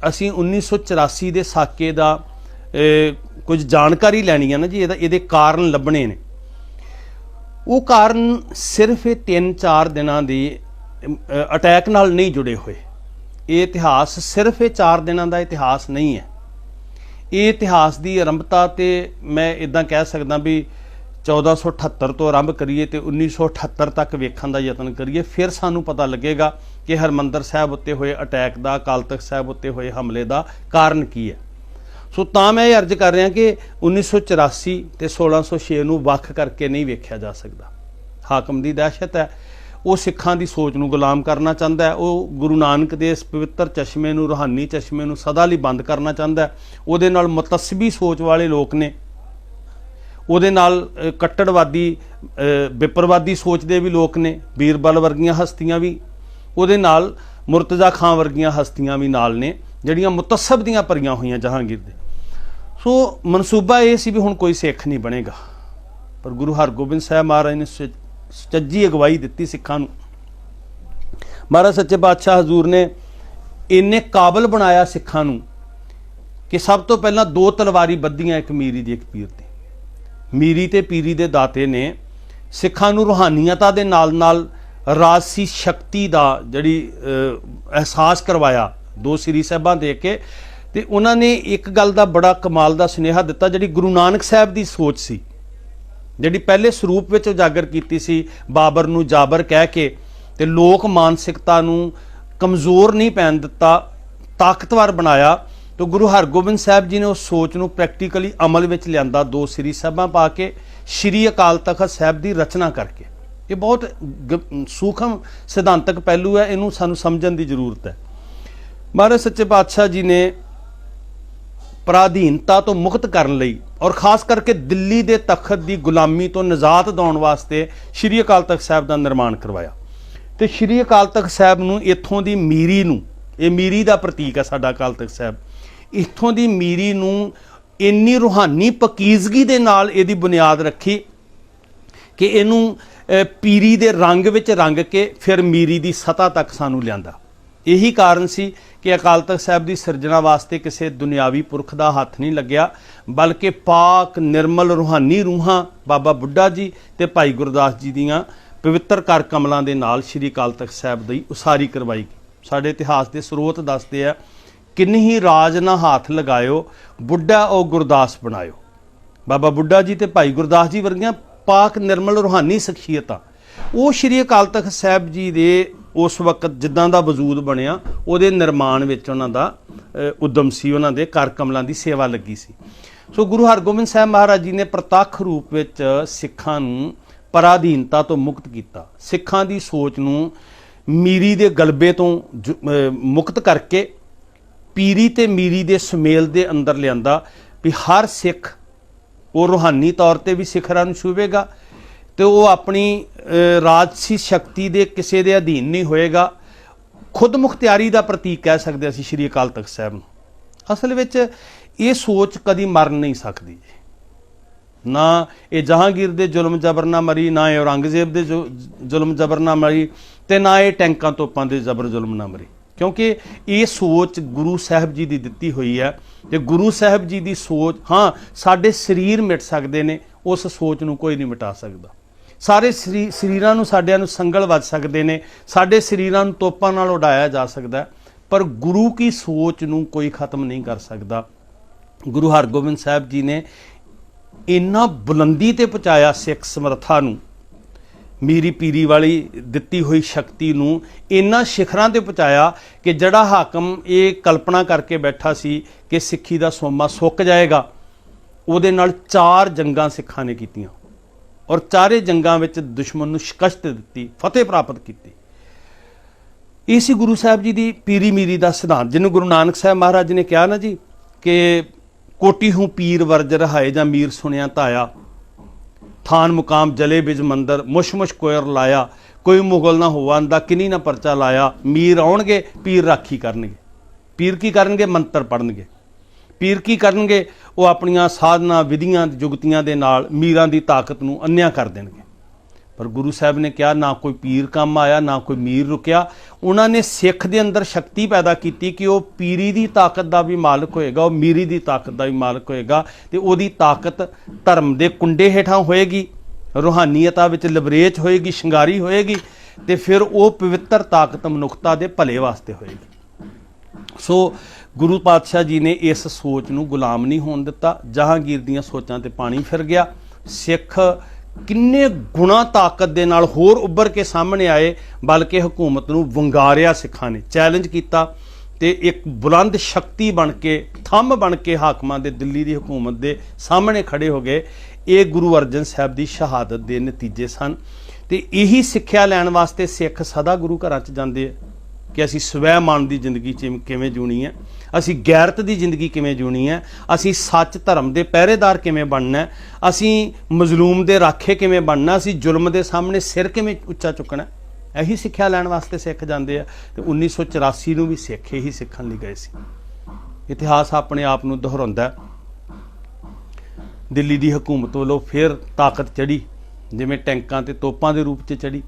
असीं 1984 दे साके दा कुछ जानकारी लैनी है ना जी, ये कारण लभने ने। वो कारण सिर्फ ये 3-4 दिनां दे अटैक नाल नहीं जुड़े हुए। ये इतिहास सिर्फ ये 4 दिनां दा इतिहास नहीं है। ये इतिहास की आरंभता तो मैं इदां कह सकदा भी 1478 तो आरंभ करिए तो 1978 तक वेखण का यतन करिए, फिर सानू पता लगेगा कि हरमंदर साहब उत्ते होए अटैक का, अकाल तख्त साहब उत्ते होए हमले का कारण की है। सो तां मैं अर्ज कर रहा कि 1984 ते 1606 नूं वख करके नहीं वेख्या जा सकता। हाकम की दहशत है, वो सिखां की सोच नूं गुलाम करना चाहता है। वो गुरु नानक दे इस पवित्र चश्मे नूं, रूहानी चश्मे नूं सदा लई बंद करना चाहता है। उहदे नाल मुतस्सबी सोच वाले लोग ने, उहदे नाल कट्टड़वादी विपरवादी सोच दे भी लोग ने, बीरबल वर्गियां हस्तियां भी उहदे नाल, मुर्तजा खां वर्गियां हस्तियां भी नाल ने जिहड़ियां मुतस्सब दियां भरियां होईयां जहांगीर दे। सो मनसूबा ये सी भी हुण कोई सिख नहीं बनेगा। पर गुरु हरगोबिंद साहब महाराज ने सच्ची अगवाई दी सिखां नूं। महाराज सच्चे पातशाह हजूर ने इन्ने काबल बनाया सिखां नूं कि सब तो पहला 2 तलवारी बद्धियां, एक मीरी दी एक पीर दी। मीरी ते पीरी दे दाते ने सिखां नूं रूहानीयता दे नाल नाल राजसी शक्ति दा जिहड़ी एहसास करवाया 2 श्री साहिबां दे के। ते उन्होंने एक गल दा बड़ा कमाल दा सुनेहा दिता, जिहड़ी गुरु नानक साहब दी सोच सी, जिहड़ी पहले स्वरूप विच उजागर कीती सी, बाबर नूं जाबर कह के ते लोक मानसिकता नूं कमज़ोर नहीं पैन दिता, ताकतवर बनाया। तो गुरु हरगोबिंद साहब जी ने उस सोच नूं प्रैक्टिकली अमल विच लिआंदा, 2 श्री साहिबां पा के श्री अकाल तख्त साहब की रचना करके। ये बहुत सूखम सिद्धांतक पहलू है, इनू सानू समझण की जरूरत है। महाराज सच्चे पातशाह जी ने पराधीनता तो मुक्त करने लई और खास करके दिल्ली के तखत की गुलामी तो निजात दिलाउण वास्ते श्री अकाल तख्त साहब का निर्माण करवाया। तो श्री अकाल तख्त साहब नूं इत्थों की मीरी नूं, ये मीरी का प्रतीक है साडा अकाल तख्त साहब, इत्थों की मीरी नूं इन्नी रूहानी पकीजगी दे नाल इहदी बुनियाद रखी कि इनू पीरी दे रंग विच रंग के फिर मीरी की सतह तक सानू लिआंदा। यही कारण सी कि अकाल तख्त साहब की सिरजना वास्ते किसी दुनियावी पुरख का हाथ नहीं लग्या, बल्कि पाक निर्मल रूहानी रूहां बाबा बुढ़ा जी ते भाई गुरदास जी दियां पवित्र कर कमलों के नाल श्री अकाल तख्त साहब की उसारी करवाई गई। साडे इतिहास के स्रोत दसदे आ, किन्ही राज ना हाथ लगायो, बुढ़ा और गुरदास बनायो। बाबा बुढ़ा जी ते भाई गुरदास जी वर्गियां पाक निर्मल रूहानी शख्सियतां वो श्री अकाल तख्त साहब जी दे उस वक्त जिद्दां दा वजूद बनिया उहदे निर्माण विच उन्हां दा उद्यम सी, उन्हां दे कर कमलों की सेवा लगी सी। सो गुरु हरगोबिंद साहब महाराज जी ने प्रतੱਖ रूप विच सिखां नूं पराधीनता तो मुक्त किया, सिखां दी सोच नूं मीरी दे गलबे तो मुक्त करके पीरी ते मीरी दे सुमेल दे अंदर लिआंदा भी हर सिख वो रूहानी तौर पर भी सिखरां नूं छूवेगा तो वो अपनी राजसी शक्ति दे किसी दे अधीन नहीं होएगा। खुद मुख्तियारी का प्रतीक कह सकते असीं श्री अकाल तख्त साहब नूं। असल विच ये सोच कदी मर नहीं सकती, ना ये जहांगीर दे जुल्म जबर ना मरी, ना ये औरंगजेब दे जुल्म जबर ना मरी, ते ना ये टैंकां तोपां दे जबर जुल्म ना मरी, क्योंकि ये सोच गुरु साहब जी की दिती हुई है। ते गुरु साहब जी की सोच, हाँ साडे शरीर मिट सकते हैं, उस सोच नूं कोई नहीं मिटा सकता। सारे शरीरां नूं साडिਆਂ नूं संगल वज सकते हैं, साडे शरीरां नूं तोपां नाल उडाया जा सकता है, पर गुरु की सोच नूं कोई खत्म नहीं कर सकता। गुरु हरगोबिंद साहब जी ने इन्ना बुलंदी ते पहुँचाया सिख समर्था नूं, ਮੀਰੀ ਪੀਰੀ ਵਾਲੀ ਦਿੱਤੀ ਹੋਈ ਸ਼ਕਤੀ ਨੂੰ ਇੰਨਾ ਸਿਖਰਾਂ ਤੇ ਪਹੁੰਚਾਇਆ ਕਿ ਜਿਹੜਾ ਹਾਕਮ ਇਹ ਕਲਪਨਾ ਕਰਕੇ ਬੈਠਾ ਸੀ ਕਿ ਸਿੱਖੀ ਦਾ ਸੋਮਾ ਸੁੱਕ ਜਾਏਗਾ, ਉਹਦੇ ਨਾਲ 4 ਜੰਗਾਂ ਸਿੱਖਾਂ ਨੇ ਕੀਤੀਆਂ ਔਰ ਚਾਰੇ ਜੰਗਾਂ ਵਿੱਚ ਦੁਸ਼ਮਣ ਨੂੰ ਸ਼ਿਕਸਤ ਦਿੱਤੀ, ਫਤਿਹ ਪ੍ਰਾਪਤ ਕੀਤੀ। ਇਹ ਸੀ ਗੁਰੂ ਸਾਹਿਬ ਜੀ ਦੀ ਪੀਰੀ ਮੀਰੀ ਦਾ ਸਿਧਾਂਤ, ਜਿਹਨੂੰ ਗੁਰੂ ਨਾਨਕ ਸਾਹਿਬ ਮਹਾਰਾਜ ਨੇ ਕਿਹਾ ਨਾ ਜੀ ਕਿ ਕੋਟੀ ਹੂੰ ਪੀਰ ਵਰਜ ਰਹਾਏ ਜਾਂ ਮੀਰ ਸੁਣਿਆ ਧਾਇਆ, ਥਾਨ ਮੁਕਾਮ ਜਲੇ ਬਿਜ ਮੰਦਰ, ਮੁਸ਼ ਮੁਸ਼ ਕੋਇਰ ਲਾਇਆ, ਕੋਈ ਮੁਗਲ ਨਾ ਹੋਵਾ ਦਾ ਕਿਨੀ ਨਾ ਪਰਚਾ ਲਾਇਆ। ਮੀਰ ਆਉਣਗੇ, ਪੀਰ ਰਾਖੀ ਕਰਨਗੇ। ਪੀਰ ਕੀ ਕਰਨਗੇ? ਮੰਤਰ ਪੜ੍ਹਨਗੇ। ਪੀਰ ਕੀ ਕਰਨਗੇ? ਉਹ ਆਪਣੀਆਂ ਸਾਧਨਾ ਵਿਧੀਆਂ ਜੁਗਤੀਆਂ ਦੇ ਨਾਲ ਮੀਰਾਂ ਦੀ ਤਾਕਤ ਨੂੰ ਅੰਨ੍ਹਿਆ ਕਰ ਦੇਣਗੇ। ਪਰ ਗੁਰੂ ਸਾਹਿਬ ਨੇ ਕਿਹਾ ਨਾ ਕੋਈ ਪੀਰ ਕੰਮ ਆਇਆ, ਨਾ ਕੋਈ ਮੀਰ ਰੁਕਿਆ। ਉਹਨਾਂ ਨੇ ਸਿੱਖ ਦੇ ਅੰਦਰ ਸ਼ਕਤੀ ਪੈਦਾ ਕੀਤੀ ਕਿ ਉਹ ਪੀਰੀ ਦੀ ਤਾਕਤ ਦਾ ਵੀ ਮਾਲਕ ਹੋਏਗਾ, ਉਹ ਮੀਰੀ ਦੀ ਤਾਕਤ ਦਾ ਵੀ ਮਾਲਕ ਹੋਏਗਾ, ਤੇ ਉਹਦੀ ਤਾਕਤ ਧਰਮ ਦੇ ਕੁੰਡੇ ਹੇਠਾਂ ਹੋਏਗੀ, ਰੂਹਾਨੀਅਤਾਂ ਵਿੱਚ ਲਬਰੇਜ ਹੋਏਗੀ, ਸ਼ਿੰਗਾਰੀ ਹੋਏਗੀ, ਤੇ ਫਿਰ ਉਹ ਪਵਿੱਤਰ ਤਾਕਤ ਮਨੁੱਖਤਾ ਦੇ ਭਲੇ ਵਾਸਤੇ ਹੋਏਗੀ। ਸੋ ਗੁਰੂ ਪਾਤਸ਼ਾਹ ਜੀ ਨੇ ਇਸ ਸੋਚ ਨੂੰ ਗੁਲਾਮ ਨਹੀਂ ਹੋਣ ਦਿੱਤਾ। ਜਹਾਂਗੀਰ ਦੀਆਂ ਸੋਚਾਂ ਤੇ ਪਾਣੀ ਫਿਰ ਗਿਆ। ਸਿੱਖ ਕਿੰਨੇ ਗੁਣਾ ਤਾਕਤ ਦੇ ਨਾਲ ਹੋਰ ਉੱਭਰ ਕੇ ਸਾਹਮਣੇ ਆਏ, ਬਲਕਿ ਹਕੂਮਤ ਨੂੰ ਵੰਗਾਰਿਆ ਸਿੱਖਾਂ ਨੇ, ਚੈਲੰਜ ਕੀਤਾ, ਤੇ ਇੱਕ ਬੁਲੰਦ ਸ਼ਕਤੀ ਬਣ ਕੇ, ਥੰਮ ਬਣ ਕੇ ਹਾਕਮਾਂ ਦੇ, ਦਿੱਲੀ ਦੀ ਹਕੂਮਤ ਦੇ ਸਾਹਮਣੇ ਖੜੇ ਹੋ ਗਏ। ਇਹ ਗੁਰੂ ਅਰਜਨ ਸਾਹਿਬ ਦੀ ਸ਼ਹਾਦਤ ਦੇ ਨਤੀਜੇ ਸਨ। ਤੇ ਇਹੀ ਸਿੱਖਿਆ ਲੈਣ ਵਾਸਤੇ ਸਿੱਖ ਸਦਾ ਗੁਰੂ ਘਰਾਂ 'ਚ ਜਾਂਦੇ ਆ ਕਿ ਅਸੀਂ ਸਵੈਮਾਨ ਦੀ ਜ਼ਿੰਦਗੀ 'ਚ ਕਿਵੇਂ ਜੂਣੀ ਹੈ, ਅਸੀਂ ਗੈਰਤ ਦੀ ਜ਼ਿੰਦਗੀ ਕਿਵੇਂ ਜੂਣੀ ਹੈ, ਅਸੀਂ ਸੱਚ ਧਰਮ ਦੇ ਪਹਿਰੇਦਾਰ ਕਿਵੇਂ ਬਣਨਾ, ਅਸੀਂ ਮਜ਼ਲੂਮ ਦੇ ਰਾਖੇ ਕਿਵੇਂ ਬਣਨਾ, ਅਸੀਂ ਜ਼ੁਲਮ ਦੇ ਸਾਹਮਣੇ ਸਿਰ ਕਿਵੇਂ ਉੱਚਾ ਚੁੱਕਣਾ। ਇਹੀ ਸਿੱਖਿਆ ਲੈਣ ਵਾਸਤੇ ਸਿੱਖ ਜਾਂਦੇ ਆ। ਤੇ 1984 ਨੂੰ ਵੀ ਸਿੱਖ ਇਹੀ ਸਿੱਖਣ ਲਈ ਗਏ ਸੀ। ਇਤਿਹਾਸ ਆਪਣੇ ਆਪ ਨੂੰ ਦੁਹਰਾਉਂਦਾ। ਦਿੱਲੀ ਦੀ ਹਕੂਮਤ ਵੱਲੋਂ ਫਿਰ ਤਾਕਤ ਚੜ੍ਹੀ, ਜਿਵੇਂ ਟੈਂਕਾਂ ਤੇ ਤੋਪਾਂ ਦੇ ਰੂਪ 'ਚ ਚੜ੍ਹੀ।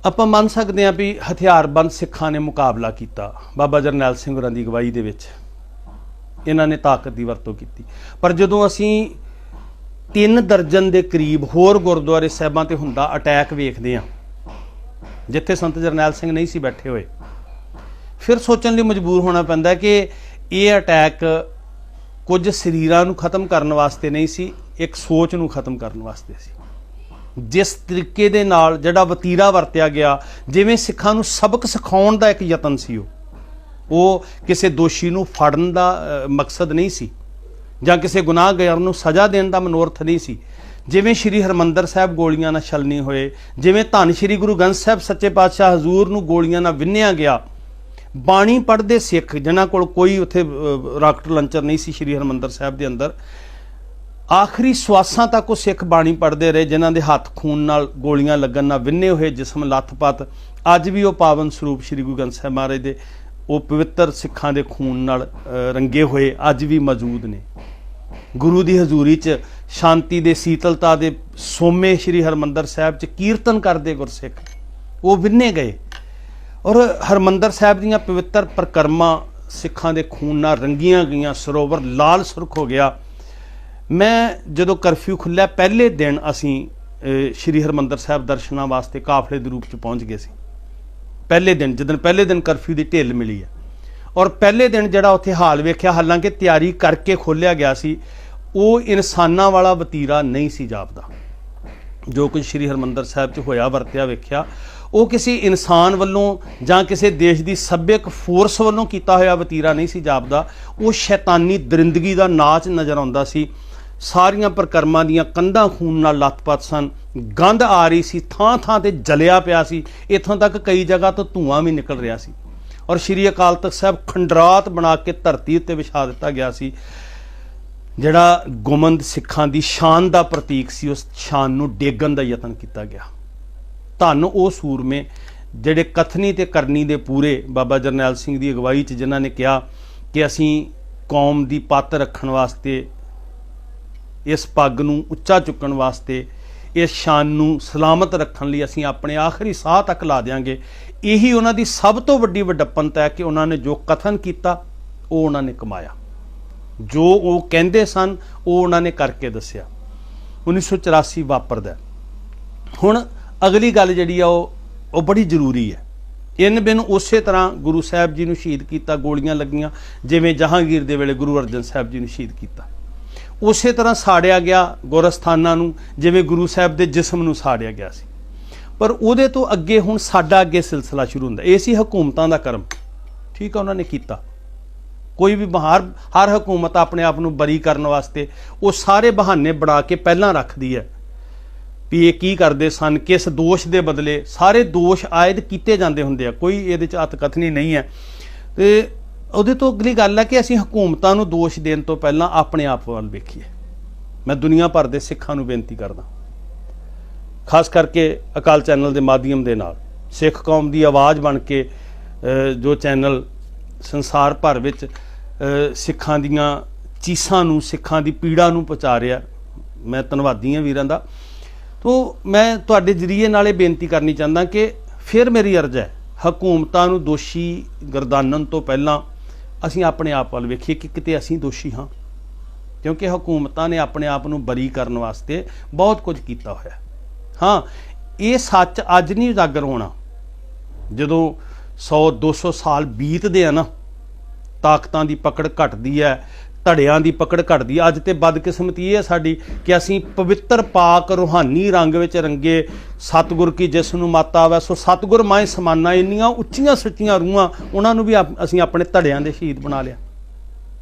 ਆਪਾਂ ਮੰਨ ਸਕਦੇ ਹਾਂ ਵੀ ਹਥਿਆਰਬੰਦ ਸਿੱਖਾਂ ਨੇ ਮੁਕਾਬਲਾ ਕੀਤਾ ਬਾਬਾ ਜਰਨੈਲ ਸਿੰਘ ਹੋਰਾਂ ਦੀ ਅਗਵਾਈ ਦੇ ਵਿੱਚ, ਇਹਨਾਂ ਨੇ ਤਾਕਤ ਦੀ ਵਰਤੋਂ ਕੀਤੀ। ਪਰ ਜਦੋਂ ਅਸੀਂ 3 ਦਰਜਨ ਦੇ ਕਰੀਬ ਹੋਰ ਗੁਰਦੁਆਰੇ ਸਾਹਿਬਾਂ ਤੇ ਹੁੰਦਾ ਅਟੈਕ ਵੇਖਦੇ ਹਾਂ ਜਿੱਥੇ ਸੰਤ ਜਰਨੈਲ ਸਿੰਘ ਨਹੀਂ ਸੀ ਬੈਠੇ ਹੋਏ, ਫਿਰ ਸੋਚਣ ਲਈ ਮਜਬੂਰ ਹੋਣਾ ਪੈਂਦਾ ਕਿ ਇਹ ਅਟੈਕ ਕੁਝ ਸਰੀਰਾਂ ਨੂੰ ਖਤਮ ਕਰਨ ਵਾਸਤੇ ਨਹੀਂ ਸੀ, ਇੱਕ ਸੋਚ ਨੂੰ ਖਤਮ ਕਰਨ ਵਾਸਤੇ ਸੀ। ਜਿਸ ਤਰੀਕੇ ਦੇ ਨਾਲ ਜਿਹੜਾ ਵਤੀਰਾ ਵਰਤਿਆ ਗਿਆ, ਜਿਵੇਂ ਸਿੱਖਾਂ ਨੂੰ ਸਬਕ ਸਿਖਾਉਣ ਦਾ ਇੱਕ ਯਤਨ ਸੀ, ਉਹ ਕਿਸੇ ਦੋਸ਼ੀ ਨੂੰ ਫੜਨ ਦਾ ਮਕਸਦ ਨਹੀਂ ਸੀ, ਜਾਂ ਕਿਸੇ ਗੁਨਾਹਗਾਰ ਨੂੰ ਸਜ਼ਾ ਦੇਣ ਦਾ ਮਨੋਰਥ ਨਹੀਂ ਸੀ। ਜਿਵੇਂ ਸ਼੍ਰੀ ਹਰਿਮੰਦਰ ਸਾਹਿਬ ਗੋਲੀਆਂ ਨਾਲ ਛਲਣੀ ਹੋਏ, ਜਿਵੇਂ ਧੰਨ ਸ਼੍ਰੀ ਗੁਰੂ ਗ੍ਰੰਥ ਸਾਹਿਬ ਸੱਚੇ ਪਾਤਸ਼ਾਹ ਹਜ਼ੂਰ ਨੂੰ ਗੋਲੀਆਂ ਨਾਲ ਵਿੰਨਿਆ ਗਿਆ। ਬਾਣੀ ਪੜ੍ਹਦੇ ਸਿੱਖ ਜਿਨ੍ਹਾਂ ਕੋਲ ਕੋਈ ਉੱਥੇ ਰਾਕਟ ਲਾਂਚਰ ਨਹੀਂ ਸੀ ਸ਼੍ਰੀ ਹਰਿਮੰਦਰ ਸਾਹਿਬ ਦੇ ਅੰਦਰ, ਆਖਰੀ ਸਵਾਸਾਂ ਤੱਕ ਉਹ ਸਿੱਖ ਬਾਣੀ ਪੜ੍ਹਦੇ ਰਹੇ, ਜਿਨ੍ਹਾਂ ਦੇ ਹੱਥ ਖੂਨ ਨਾਲ ਗੋਲੀਆਂ ਲੱਗਣ ਨਾਲ ਵਿੰਨੇ ਹੋਏ ਜਿਸਮ ਲੱਥਪੱਥ ਅੱਜ ਵੀ ਉਹ ਪਾਵਨ ਸਰੂਪ ਸ਼੍ਰੀ ਗੁਰੂ ਗ੍ਰੰਥ ਸਾਹਿਬ ਮਹਾਰਾਜ ਦੇ ਉਹ ਪਵਿੱਤਰ ਸਿੱਖਾਂ ਦੇ ਖੂਨ ਨਾਲ ਰੰਗੇ ਹੋਏ ਅੱਜ ਵੀ ਮੌਜੂਦ ਨੇ। ਗੁਰੂ ਦੀ ਹਜ਼ੂਰੀ 'ਚ ਸ਼ਾਂਤੀ ਦੇ, ਸੀਤਲਤਾ ਦੇ ਸੋਮੇ ਸ਼੍ਰੀ ਹਰਿਮੰਦਰ ਸਾਹਿਬ 'ਚ ਕੀਰਤਨ ਕਰਦੇ ਗੁਰਸਿੱਖ ਉਹ ਵਿੰਨੇ ਗਏ, ਔਰ ਹਰਿਮੰਦਰ ਸਾਹਿਬ ਦੀਆਂ ਪਵਿੱਤਰ ਪ੍ਰਕਰਮਾਂ ਸਿੱਖਾਂ ਦੇ ਖੂਨ ਨਾਲ ਰੰਗੀਆਂ ਗਈਆਂ, ਸਰੋਵਰ ਲਾਲ ਸੁਰਖ ਹੋ ਗਿਆ। ਮੈਂ ਜਦੋਂ ਕਰਫਿਊ ਖੁੱਲ੍ਹਿਆ ਪਹਿਲੇ ਦਿਨ ਅਸੀਂ ਸ਼੍ਰੀ ਹਰਿਮੰਦਰ ਸਾਹਿਬ ਦਰਸ਼ਨਾਂ ਵਾਸਤੇ ਕਾਫਲੇ ਦੇ ਰੂਪ 'ਚ ਪਹੁੰਚ ਗਏ ਸੀ। ਪਹਿਲੇ ਦਿਨ, ਜਿੱਦਣ ਪਹਿਲੇ ਦਿਨ ਕਰਫਿਊ ਦੀ ਢਿੱਲ ਮਿਲੀ ਹੈ, ਔਰ ਪਹਿਲੇ ਦਿਨ ਜਿਹੜਾ ਉੱਥੇ ਹਾਲ ਵੇਖਿਆ, ਹਾਲਾਂਕਿ ਤਿਆਰੀ ਕਰਕੇ ਖੋਲ੍ਹਿਆ ਗਿਆ ਸੀ, ਉਹ ਇਨਸਾਨਾਂ ਵਾਲਾ ਵਤੀਰਾ ਨਹੀਂ ਸੀ ਜਾਪਦਾ। ਜੋ ਕੁਝ ਸ਼੍ਰੀ ਹਰਿਮੰਦਰ ਸਾਹਿਬ 'ਚ ਹੋਇਆ ਵਰਤਿਆ ਵੇਖਿਆ, ਉਹ ਕਿਸੇ ਇਨਸਾਨ ਵੱਲੋਂ ਜਾਂ ਕਿਸੇ ਦੇਸ਼ ਦੀ ਸੱਭਿਅਕ ਫੋਰਸ ਵੱਲੋਂ ਕੀਤਾ ਹੋਇਆ ਵਤੀਰਾ ਨਹੀਂ ਸੀ ਜਾਪਦਾ। ਉਹ ਸ਼ੈਤਾਨੀ ਦਰਿੰਦਗੀ ਦਾ ਨਾਚ ਨਜ਼ਰ ਆਉਂਦਾ ਸੀ। ਸਾਰੀਆਂ ਪ੍ਰਕਰਮਾਂ ਦੀਆਂ ਕੰਧਾਂ ਖੂਨ ਨਾਲ ਲੱਥਪੱਥ ਸਨ, ਗੰਧ ਆ ਰਹੀ ਸੀ, ਥਾਂ ਥਾਂ ਤੇ ਜਲਿਆ ਪਿਆ ਸੀ, ਇੱਥੋਂ ਤੱਕ ਕਈ ਜਗ੍ਹਾ ਤੋਂ ਧੂੰਆਂ ਵੀ ਨਿਕਲ ਰਿਹਾ ਸੀ, ਔਰ ਸ਼੍ਰੀ ਅਕਾਲ ਤਖਤ ਸਾਹਿਬ ਖੰਡਰਾਤ ਬਣਾ ਕੇ ਧਰਤੀ ਉੱਤੇ ਵਿਛਾ ਦਿੱਤਾ ਗਿਆ ਸੀ। ਜਿਹੜਾ ਗੁਮੰਦ ਸਿੱਖਾਂ ਦੀ ਸ਼ਾਨ ਦਾ ਪ੍ਰਤੀਕ ਸੀ, ਉਸ ਸ਼ਾਨ ਨੂੰ ਡੇਗਣ ਦਾ ਯਤਨ ਕੀਤਾ ਗਿਆ। ਧੰਨ ਉਹ ਸੂਰਮੇ ਜਿਹੜੇ ਕਥਨੀ ਤੇ ਕਰਨੀ ਦੇ ਪੂਰੇ ਬਾਬਾ ਜਰਨੈਲ ਸਿੰਘ ਦੀ ਅਗਵਾਈ 'ਚ, ਜਿਨ੍ਹਾਂ ਨੇ ਕਿਹਾ ਕਿ ਅਸੀਂ ਕੌਮ ਦੀ ਪੱਤ ਰੱਖਣ ਵਾਸਤੇ, ਇਸ ਪੱਗ ਨੂੰ ਉੱਚਾ ਚੁੱਕਣ ਵਾਸਤੇ, ਇਸ ਸ਼ਾਨ ਨੂੰ ਸਲਾਮਤ ਰੱਖਣ ਲਈ ਅਸੀਂ ਆਪਣੇ ਆਖਰੀ ਸਾਹ ਤੱਕ ਲਾ ਦਿਆਂਗੇ। ਇਹੀ ਉਹਨਾਂ ਦੀ ਸਭ ਤੋਂ ਵੱਡੀ ਵੱਡਪਨਤਾ ਹੈ ਕਿ ਉਹਨਾਂ ਨੇ ਜੋ ਕਥਨ ਕੀਤਾ ਉਹ ਉਹਨਾਂ ਨੇ ਕਮਾਇਆ, ਜੋ ਉਹ ਕਹਿੰਦੇ ਸਨ ਉਹ ਉਹਨਾਂ ਨੇ ਕਰਕੇ ਦੱਸਿਆ। 1984 ਵਾਪਰਦਾ। ਹੁਣ ਅਗਲੀ ਗੱਲ ਜਿਹੜੀ ਆ ਉਹ ਬੜੀ ਜ਼ਰੂਰੀ ਹੈ। ਇਨ ਬਿਨ ਉਸੇ ਤਰ੍ਹਾਂ ਗੁਰੂ ਸਾਹਿਬ ਜੀ ਨੂੰ ਸ਼ਹੀਦ ਕੀਤਾ, ਗੋਲੀਆਂ ਲੱਗੀਆਂ, ਜਿਵੇਂ ਜਹਾਂਗੀਰ ਦੇ ਵੇਲੇ ਗੁਰੂ ਅਰਜਨ ਸਾਹਿਬ ਜੀ ਨੂੰ ਸ਼ਹੀਦ ਕੀਤਾ। ਉਸੇ ਤਰ੍ਹਾਂ ਸਾੜਿਆ ਗਿਆ ਗੁਰਸਥਾਨਾਂ ਨੂੰ, ਜਿਵੇਂ ਗੁਰੂ ਸਾਹਿਬ ਦੇ ਜਿਸਮ ਨੂੰ ਸਾੜਿਆ ਗਿਆ ਸੀ। ਪਰ ਉਹਦੇ ਤੋਂ ਅੱਗੇ ਹੁਣ ਸਾਡਾ ਅੱਗੇ ਸਿਲਸਿਲਾ ਸ਼ੁਰੂ ਹੁੰਦਾ। ਇਹ ਸੀ ਹਕੂਮਤਾਂ ਦਾ ਕਰਮ, ਠੀਕ ਆ, ਉਹਨਾਂ ਨੇ ਕੀਤਾ। ਕੋਈ ਵੀ ਹਰ ਹਕੂਮਤ ਆਪਣੇ ਆਪ ਨੂੰ ਬਰੀ ਕਰਨ ਵਾਸਤੇ ਉਹ ਸਾਰੇ ਬਹਾਨੇ ਬਣਾ ਕੇ ਪਹਿਲਾਂ ਰੱਖਦੀ ਹੈ ਵੀ ਇਹ ਕੀ ਕਰਦੇ ਸਨ, ਕਿਸ ਦੋਸ਼ ਦੇ ਬਦਲੇ। ਸਾਰੇ ਦੋਸ਼ ਆਇਦ ਕੀਤੇ ਜਾਂਦੇ ਹੁੰਦੇ ਆ, ਕੋਈ ਇਹਦੇ 'ਚ ਅਤਕਥਨੀ ਨਹੀਂ ਹੈ। ਤੇ ਉਹਦੇ ਤੋਂ ਅਗਲੀ ਗੱਲ ਹੈ ਕਿ ਅਸੀਂ ਹਕੂਮਤਾਂ ਨੂੰ ਦੋਸ਼ ਦੇਣ ਤੋਂ ਪਹਿਲਾਂ ਆਪਣੇ ਆਪ ਵੱਲ ਵੇਖੀਏ। ਮੈਂ ਦੁਨੀਆ ਭਰ ਦੇ ਸਿੱਖਾਂ ਨੂੰ ਬੇਨਤੀ ਕਰਦਾ, ਖਾਸ ਕਰਕੇ ਅਕਾਲ ਚੈਨਲ ਦੇ ਮਾਧਿਅਮ ਦੇ ਨਾਲ, ਸਿੱਖ ਕੌਮ ਦੀ ਆਵਾਜ਼ ਬਣ ਕੇ ਜੋ ਚੈਨਲ ਸੰਸਾਰ ਭਰ ਵਿੱਚ ਸਿੱਖਾਂ ਦੀਆਂ ਚੀਸਾਂ ਨੂੰ, ਸਿੱਖਾਂ ਦੀ ਪੀੜਾ ਨੂੰ ਪਹੁੰਚਾ ਰਿਹਾ, ਮੈਂ ਧੰਨਵਾਦੀ ਹਾਂ ਵੀਰਾਂ ਦਾ। ਤੋ ਮੈਂ ਤੁਹਾਡੇ ਜ਼ਰੀਏ ਨਾਲ ਇਹ ਬੇਨਤੀ ਕਰਨੀ ਚਾਹੁੰਦਾ ਕਿ ਫਿਰ ਮੇਰੀ ਅਰਜ਼ ਹੈ, ਹਕੂਮਤਾਂ ਨੂੰ ਦੋਸ਼ੀ ਗਰਦਾਨਣ ਤੋਂ ਪਹਿਲਾਂ ਅਸੀਂ ਆਪਣੇ ਆਪ ਵੱਲ ਵੇਖੀਏ ਕਿ ਕਿਤੇ ਅਸੀਂ ਦੋਸ਼ੀ ਹਾਂ, ਕਿਉਂਕਿ ਹਕੂਮਤਾਂ ਨੇ ਆਪਣੇ ਆਪ ਨੂੰ ਬਰੀ ਕਰਨ ਵਾਸਤੇ ਬਹੁਤ ਕੁਝ ਕੀਤਾ ਹੋਇਆ। ਹਾਂ, ਇਹ ਸੱਚ ਅੱਜ ਨਹੀਂ ਉਜਾਗਰ ਹੋਣਾ, ਜਦੋਂ 100-200 ਸਾਲ ਬੀਤਦੇ ਆ ਨਾ, ਤਾਕਤਾਂ ਦੀ ਪਕੜ ਘਟਦੀ ਹੈ, ਧੜਿਆਂ ਦੀ ਪਕੜ ਘਟਦੀ ਹੈ। ਅੱਜ ਤੇ ਬਦਕਿਸਮਤੀ ਇਹ ਹੈ ਸਾਡੀ ਕਿ ਅਸੀਂ ਪਵਿੱਤਰ ਪਾਕ ਰੂਹਾਨੀ ਰੰਗ ਵਿੱਚ ਰੰਗੇ ਸਤਿਗੁਰ ਕੀ ਜਿਸ ਨੂੰ ਮੱਤ ਆਵੇ ਸੋ ਸਤਿਗੁਰ ਮਾਏ ਸਮਾਨਾ, ਇੰਨੀਆਂ ਉੱਚੀਆਂ ਸੱਚੀਆਂ ਰੂਹਾਂ, ਉਹਨਾਂ ਨੂੰ ਵੀ ਅਸੀਂ ਆਪਣੇ ਧੜਿਆਂ ਦੇ ਸ਼ਹੀਦ ਬਣਾ ਲਿਆ,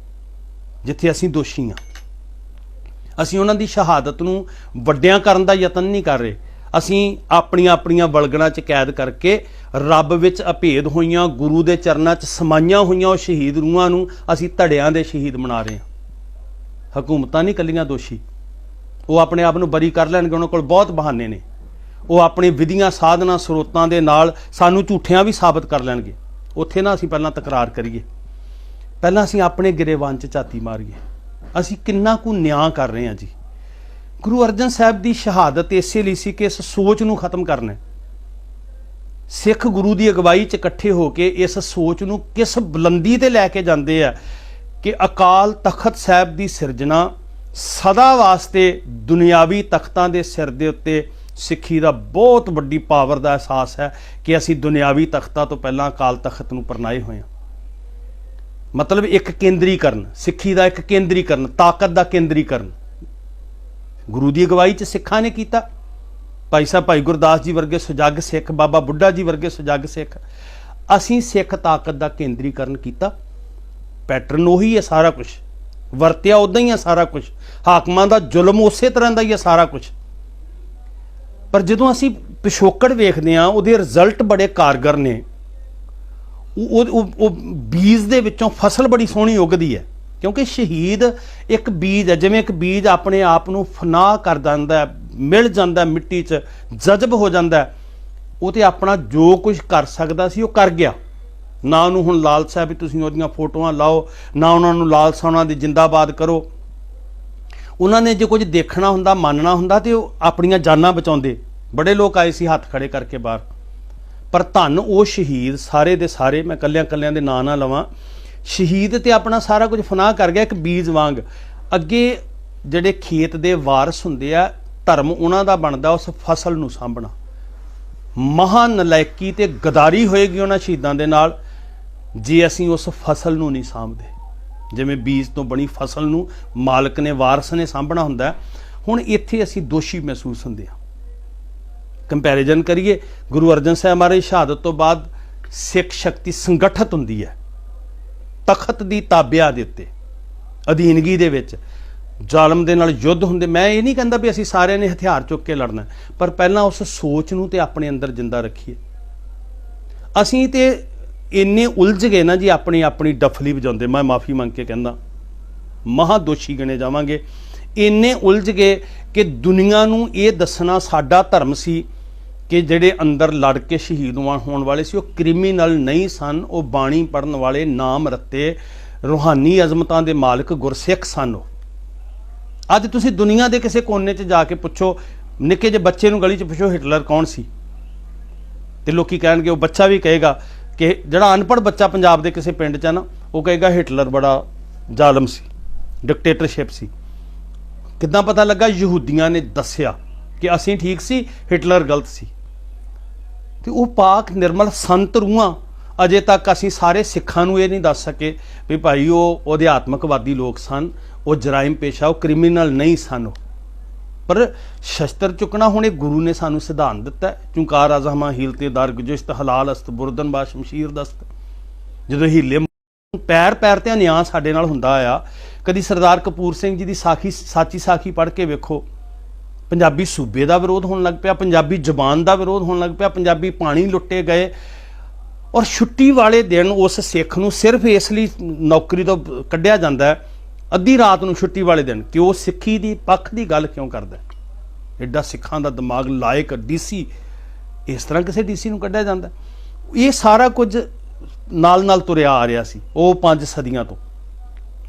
ਜਿੱਥੇ ਅਸੀਂ ਦੋਸ਼ੀ ਹਾਂ। ਅਸੀਂ ਉਹਨਾਂ ਦੀ ਸ਼ਹਾਦਤ ਨੂੰ ਵੱਡਿਆਂ ਕਰਨ ਦਾ ਯਤਨ ਨਹੀਂ ਕਰ ਰਹੇ, ਅਸੀਂ ਆਪਣੀਆਂ ਵਲਗਣਾਂ 'ਚ ਕੈਦ ਕਰਕੇ ਰੱਬ ਵਿੱਚ ਅਭੇਦ ਹੋਈਆਂ, ਗੁਰੂ ਦੇ ਚਰਨਾਂ 'ਚ ਸਮਾਈਆਂ ਹੋਈਆਂ ਉਹ ਸ਼ਹੀਦ ਰੂਹਾਂ ਨੂੰ ਅਸੀਂ ਧੜਿਆਂ ਦੇ ਸ਼ਹੀਦ ਬਣਾ ਰਹੇ ਹਾਂ। ਹਕੂਮਤਾਂ ਨਹੀਂ ਇਕੱਲੀਆਂ ਦੋਸ਼ੀ, ਉਹ ਆਪਣੇ ਆਪ ਨੂੰ ਬਰੀ ਕਰ ਲੈਣਗੇ, ਉਹਨਾਂ ਕੋਲ ਬਹੁਤ ਬਹਾਨੇ ਨੇ। ਉਹ ਆਪਣੀ ਵਿਧੀਆਂ ਸਾਧਨਾਂ ਸਰੋਤਾਂ ਦੇ ਨਾਲ ਸਾਨੂੰ ਝੂਠਿਆਂ ਵੀ ਸਾਬਤ ਕਰ ਲੈਣਗੇ। ਉੱਥੇ ਨਾ ਅਸੀਂ ਪਹਿਲਾਂ ਤਕਰਾਰ ਕਰੀਏ, ਪਹਿਲਾਂ ਅਸੀਂ ਆਪਣੇ ਗਿਰੇਵਾਨ 'ਚ ਝਾਤੀ ਮਾਰੀਏ, ਅਸੀਂ ਕਿੰਨਾ ਕੁ ਨਿਆਂ ਕਰ ਰਹੇ ਹਾਂ ਜੀ। ਗੁਰੂ ਅਰਜਨ ਸਾਹਿਬ ਦੀ ਸ਼ਹਾਦਤ ਇਸੇ ਲਈ ਸੀ ਕਿ ਇਸ ਸੋਚ ਨੂੰ ਖਤਮ ਕਰਨਾ। ਸਿੱਖ ਗੁਰੂ ਦੀ ਅਗਵਾਈ 'ਚ ਇਕੱਠੇ ਹੋ ਕੇ ਇਸ ਸੋਚ ਨੂੰ ਕਿਸ ਬੁਲੰਦੀ ਤੇ ਲੈ ਕੇ ਜਾਂਦੇ ਆ ਕਿ ਅਕਾਲ ਤਖਤ ਸਾਹਿਬ ਦੀ ਸਿਰਜਣਾ ਸਦਾ ਵਾਸਤੇ ਦੁਨਿਆਵੀ ਤਖਤਾਂ ਦੇ ਸਿਰ ਦੇ ਉੱਤੇ ਸਿੱਖੀ ਦਾ ਬਹੁਤ ਵੱਡੀ ਪਾਵਰ ਦਾ ਅਹਿਸਾਸ ਹੈ ਕਿ ਅਸੀਂ ਦੁਨਿਆਵੀ ਤਖਤਾਂ ਤੋਂ ਪਹਿਲਾਂ ਅਕਾਲ ਤਖਤ ਨੂੰ ਪਰਨਾਏ ਹੋਏ ਹਾਂ। ਮਤਲਬ ਇੱਕ ਕੇਂਦਰੀਕਰਨ, ਸਿੱਖੀ ਦਾ ਇੱਕ ਕੇਂਦਰੀਕਰਨ, ਤਾਕਤ ਦਾ ਕੇਂਦਰੀਕਰਨ ਗੁਰੂ ਦੀ ਅਗਵਾਈ 'ਚ ਸਿੱਖਾਂ ਨੇ ਕੀਤਾ। ਭਾਈ ਸਾਹਿਬ ਭਾਈ ਗੁਰਦਾਸ ਜੀ ਵਰਗੇ ਸੁਜੱਗ ਸਿੱਖ, ਬਾਬਾ ਬੁੱਢਾ ਜੀ ਵਰਗੇ ਸੁਜੱਗ ਸਿੱਖ, ਅਸੀਂ ਸਿੱਖ ਤਾਕਤ ਦਾ ਕੇਂਦਰੀਕਰਨ ਕੀਤਾ। ਪੈਟਰਨ ਉਹੀ ਹੈ, ਸਾਰਾ ਕੁਝ ਵਰਤਿਆ ਉੱਦਾਂ ਹੀ ਹੈ, ਸਾਰਾ ਕੁਝ ਹਾਕਮਾਂ ਦਾ ਜ਼ੁਲਮ ਉਸੇ ਤਰ੍ਹਾਂ ਦਾ ਹੀ ਹੈ, ਸਾਰਾ ਕੁਝ। ਪਰ ਜਦੋਂ ਅਸੀਂ ਪਿਛੋਕੜ ਵੇਖਦੇ ਹਾਂ, ਉਹਦੇ ਰਿਜ਼ਲਟ ਬੜੇ ਕਾਰਗਰ ਨੇ। ਉਹ ਬੀਜ ਦੇ ਵਿੱਚੋਂ ਫਸਲ ਬੜੀ ਸੋਹਣੀ ਉਗਦੀ ਹੈ, ਕਿਉਂਕਿ ਸ਼ਹੀਦ ਇੱਕ ਬੀਜ ਹੈ। ਜਿਵੇਂ ਇੱਕ ਬੀਜ ਆਪਣੇ ਆਪ ਨੂੰ ਫਨਾਹ ਕਰ ਜਾਂਦਾ, ਮਿਲ ਜਾਂਦਾ ਮਿੱਟੀ 'ਚ, ਜਜ਼ਬ ਹੋ ਜਾਂਦਾ, ਉਹ ਤੇ ਆਪਣਾ ਜੋ ਕੁਝ ਕਰ ਸਕਦਾ ਸੀ ਉਹ ਕਰ ਗਿਆ। ਨਾ ਉਹਨੂੰ ਹੁਣ ਲਾਲਸਾ ਹੈ ਵੀ ਤੁਸੀਂ ਉਹਦੀਆਂ ਫੋਟੋਆਂ ਲਾਓ, ਨਾ ਉਹਨਾਂ ਨੂੰ ਲਾਲਸਾ ਉਹਨਾਂ ਦੀ ਜਿੰਦਾਬਾਦ ਕਰੋ। ਉਹਨਾਂ ਨੇ ਜੇ ਕੁਝ ਦੇਖਣਾ ਹੁੰਦਾ, ਮੰਨਣਾ ਹੁੰਦਾ, ਤੇ ਉਹ ਆਪਣੀਆਂ ਜਾਨਾਂ ਬਚਾਉਂਦੇ। ਬੜੇ ਲੋਕ ਆਏ ਸੀ ਹੱਥ ਖੜੇ ਕਰਕੇ ਬਾਹਰ, ਪਰ ਧੰਨ ਉਹ ਸ਼ਹੀਦ ਸਾਰੇ ਦੇ ਸਾਰੇ, ਮੈਂ ਕੱਲਿਆਂ ਦੇ ਨਾਂ ਨਾ ਲਵਾਂ, ਸ਼ਹੀਦ ਤੇ ਆਪਣਾ ਸਾਰਾ ਕੁਝ ਫਨਾਹ ਕਰ ਗਿਆ ਇੱਕ ਬੀਜ ਵਾਂਗ। ਅੱਗੇ ਜਿਹੜੇ ਖੇਤ ਦੇ ਵਾਰਸ ਹੁੰਦੇ ਆ, ਧਰਮ ਉਹਨਾਂ ਦਾ ਬਣਦਾ ਉਸ ਫਸਲ ਨੂੰ ਸਾਂਭਣਾ। ਮਹਾਂ ਨਲਾਇਕੀ ਤੇ ਗਦਾਰੀ ਹੋਏਗੀ ਉਹਨਾਂ ਸ਼ਹੀਦਾਂ ਦੇ ਨਾਲ ਜੇ ਅਸੀਂ ਉਸ ਫਸਲ ਨੂੰ ਨਹੀਂ ਸਾਂਭਦੇ। ਜਿਵੇਂ ਬੀਜ ਤੋਂ ਬਣੀ ਫਸਲ ਨੂੰ ਮਾਲਕ ਨੇ, ਵਾਰਸ ਨੇ ਸਾਂਭਣਾ ਹੁੰਦਾ। ਹੁਣ ਇੱਥੇ ਅਸੀਂ ਦੋਸ਼ੀ ਮਹਿਸੂਸ ਹੁੰਦੇ ਹਾਂ। ਕੰਪੈਰੀਜ਼ਨ ਕਰੀਏ, ਗੁਰੂ ਅਰਜਨ ਸਾਹਿਬ ਮਹਾਰਾਜ ਸ਼ਹਾਦਤ ਤੋਂ ਬਾਅਦ ਸਿੱਖ ਸ਼ਕਤੀ ਸੰਗਠਿਤ ਹੁੰਦੀ ਹੈ, ਤਖਤ ਦੀ ਤਾਬਿਆ ਦੇ ਉੱਤੇ, ਅਧੀਨਗੀ ਦੇ ਵਿੱਚ, ਜ਼ਾਲਮ ਦੇ ਨਾਲ ਯੁੱਧ ਹੁੰਦੇ। ਮੈਂ ਇਹ ਨਹੀਂ ਕਹਿੰਦਾ ਵੀ ਅਸੀਂ ਸਾਰਿਆਂ ਨੇ ਹਥਿਆਰ ਚੁੱਕ ਕੇ ਲੜਨਾ, ਪਰ ਪਹਿਲਾਂ ਉਸ ਸੋਚ ਨੂੰ ਤੇ ਆਪਣੇ ਅੰਦਰ ਜਿੰਦਾ ਰੱਖੀਏ। ਅਸੀਂ ਤੇ ਇੰਨੇ ਉਲਝ ਗਏ ਨਾ ਜੀ, ਆਪਣੀ ਡਫਲੀ ਵਜਾਉਂਦੇ, ਮੈਂ ਮਾਫੀ ਮੰਗ ਕੇ ਕਹਿੰਦਾ, ਮਹਾ ਦੋਸ਼ੀ ਗਿਣੇ ਜਾਵਾਂਗੇ। ਇੰਨੇ ਉਲਝ ਗਏ ਕਿ ਦੁਨੀਆ ਨੂੰ ਇਹ ਦੱਸਣਾ ਸਾਡਾ ਧਰਮ ਸੀ ਕਿ ਜਿਹੜੇ ਅੰਦਰ ਲੜ ਕੇ ਸ਼ਹੀਦ ਹੋਣ ਵਾਲੇ ਸੀ ਉਹ ਕ੍ਰਿਮੀਨਲ ਨਹੀਂ ਸਨ, ਉਹ ਬਾਣੀ ਪੜ੍ਹਨ ਵਾਲੇ, ਨਾਮ ਰੱਤੇ, ਰੂਹਾਨੀ ਅਜ਼ਮਤਾਂ ਦੇ ਮਾਲਕ ਗੁਰਸਿੱਖ ਸਨ। ਉਹ ਅੱਜ ਤੁਸੀਂ ਦੁਨੀਆ ਦੇ ਕਿਸੇ ਕੋਨੇ 'ਚ ਜਾ ਕੇ ਪੁੱਛੋ, ਨਿੱਕੇ ਜਿਹੇ ਬੱਚੇ ਨੂੰ ਗਲੀ 'ਚ ਪੁੱਛੋ ਹਿਟਲਰ ਕੌਣ ਸੀ, ਤੇ ਲੋਕੀ ਕਹਿਣਗੇ, ਉਹ ਬੱਚਾ ਵੀ ਕਹੇਗਾ ਕਿ ਜਿਹੜਾ ਅਨਪੜ੍ਹ ਬੱਚਾ ਪੰਜਾਬ ਦੇ ਕਿਸੇ ਪਿੰਡ 'ਚ ਹੈ ਨਾ, ਉਹ ਕਹੇਗਾ ਹਿਟਲਰ ਬੜਾ ਜ਼ਾਲਮ ਸੀ, ਡਿਕਟੇਟਰਸ਼ਿਪ ਸੀ। ਕਿੱਦਾਂ ਪਤਾ ਲੱਗਾ? ਯਹੂਦੀਆਂ ਨੇ ਦੱਸਿਆ ਕਿ ਅਸੀਂ ਠੀਕ ਸੀ, ਹਿਟਲਰ ਗਲਤ ਸੀ। ਤੇ ਉਹ ਪਾਕ ਨਿਰਮਲ ਸੰਤ ਰੂਹਾਂ ਅਜੇ ਤੱਕ ਅਸੀਂ ਸਾਰੇ ਸਿੱਖਾਂ ਨੂੰ ਇਹ ਨਹੀਂ ਦੱਸ ਸਕੇ ਵੀ ਭਾਈ ਉਹ ਅਧਿਆਤਮਕਵਾਦੀ ਲੋਕ ਸਨ, ਉਹ ਜਰਾਇਮ ਪੇਸ਼ਾ, ਉਹ ਕ੍ਰਿਮੀਨਲ ਨਹੀਂ ਸਨ। ਪਰ ਸ਼ਸਤਰ ਚੁੱਕਣਾ ਹੁਣ ਇਹ ਗੁਰੂ ਨੇ ਸਾਨੂੰ ਸਿਧਾਂਤ ਦਿੱਤਾ ਹੈ। ਚੁੰਕਾਰ ਅਜ਼ਮਾ ਹੀਲਤੇ ਦਰ ਗੁਜਿਸ਼ਤ ਹਲਾਲ ਅਸਤ ਬੁਰਦਨ ਬਾ ਸ਼ਮਸ਼ੀਰ ਦਸਤ। ਜਦੋਂ ਹੀਲੇ ਪੈਰ ਪੈਰ ਤੇ ਨਿਆਂ ਸਾਡੇ ਨਾਲ ਹੁੰਦਾ ਆ। ਕਦੀ ਸਰਦਾਰ ਕਪੂਰ ਸਿੰਘ ਜੀ ਦੀ ਸਾਚੀ ਸਾਖੀ ਪੜ੍ਹ ਕੇ ਵੇਖੋ, ਪੰਜਾਬੀ ਸੂਬੇ ਦਾ ਵਿਰੋਧ ਹੋਣ ਲੱਗ ਪਿਆ, ਪੰਜਾਬੀ ਜ਼ਬਾਨ ਦਾ ਵਿਰੋਧ ਹੋਣ ਲੱਗ ਪਿਆ, ਪੰਜਾਬੀ ਪਾਣੀ ਲੁੱਟੇ ਗਏ। ਔਰ ਛੁੱਟੀ ਵਾਲੇ ਦਿਨ ਉਸ ਸਿੱਖ ਨੂੰ ਸਿਰਫ ਇਸ ਲਈ ਨੌਕਰੀ ਤੋਂ ਕੱਢਿਆ ਜਾਂਦਾ ਹੈ, ਅੱਧੀ ਰਾਤ ਨੂੰ ਛੁੱਟੀ ਵਾਲੇ ਦਿਨ, ਕਿ ਉਹ ਸਿੱਖੀ ਦੀ ਪੱਖ ਦੀ ਗੱਲ ਕਿਉਂ ਕਰਦਾ। ਐਡਾ ਸਿੱਖਾਂ ਦਾ ਦਿਮਾਗ ਲਾਇਕ ਡੀਸੀ, ਇਸ ਤਰ੍ਹਾਂ ਕਿਸੇ ਡੀਸੀ ਨੂੰ ਕੱਢਿਆ ਜਾਂਦਾ। ਇਹ ਸਾਰਾ ਕੁਝ ਨਾਲ ਨਾਲ ਤੁਰਿਆ ਆ ਰਿਹਾ ਸੀ ਉਹ 5 ਸਦੀਆਂ ਤੋਂ,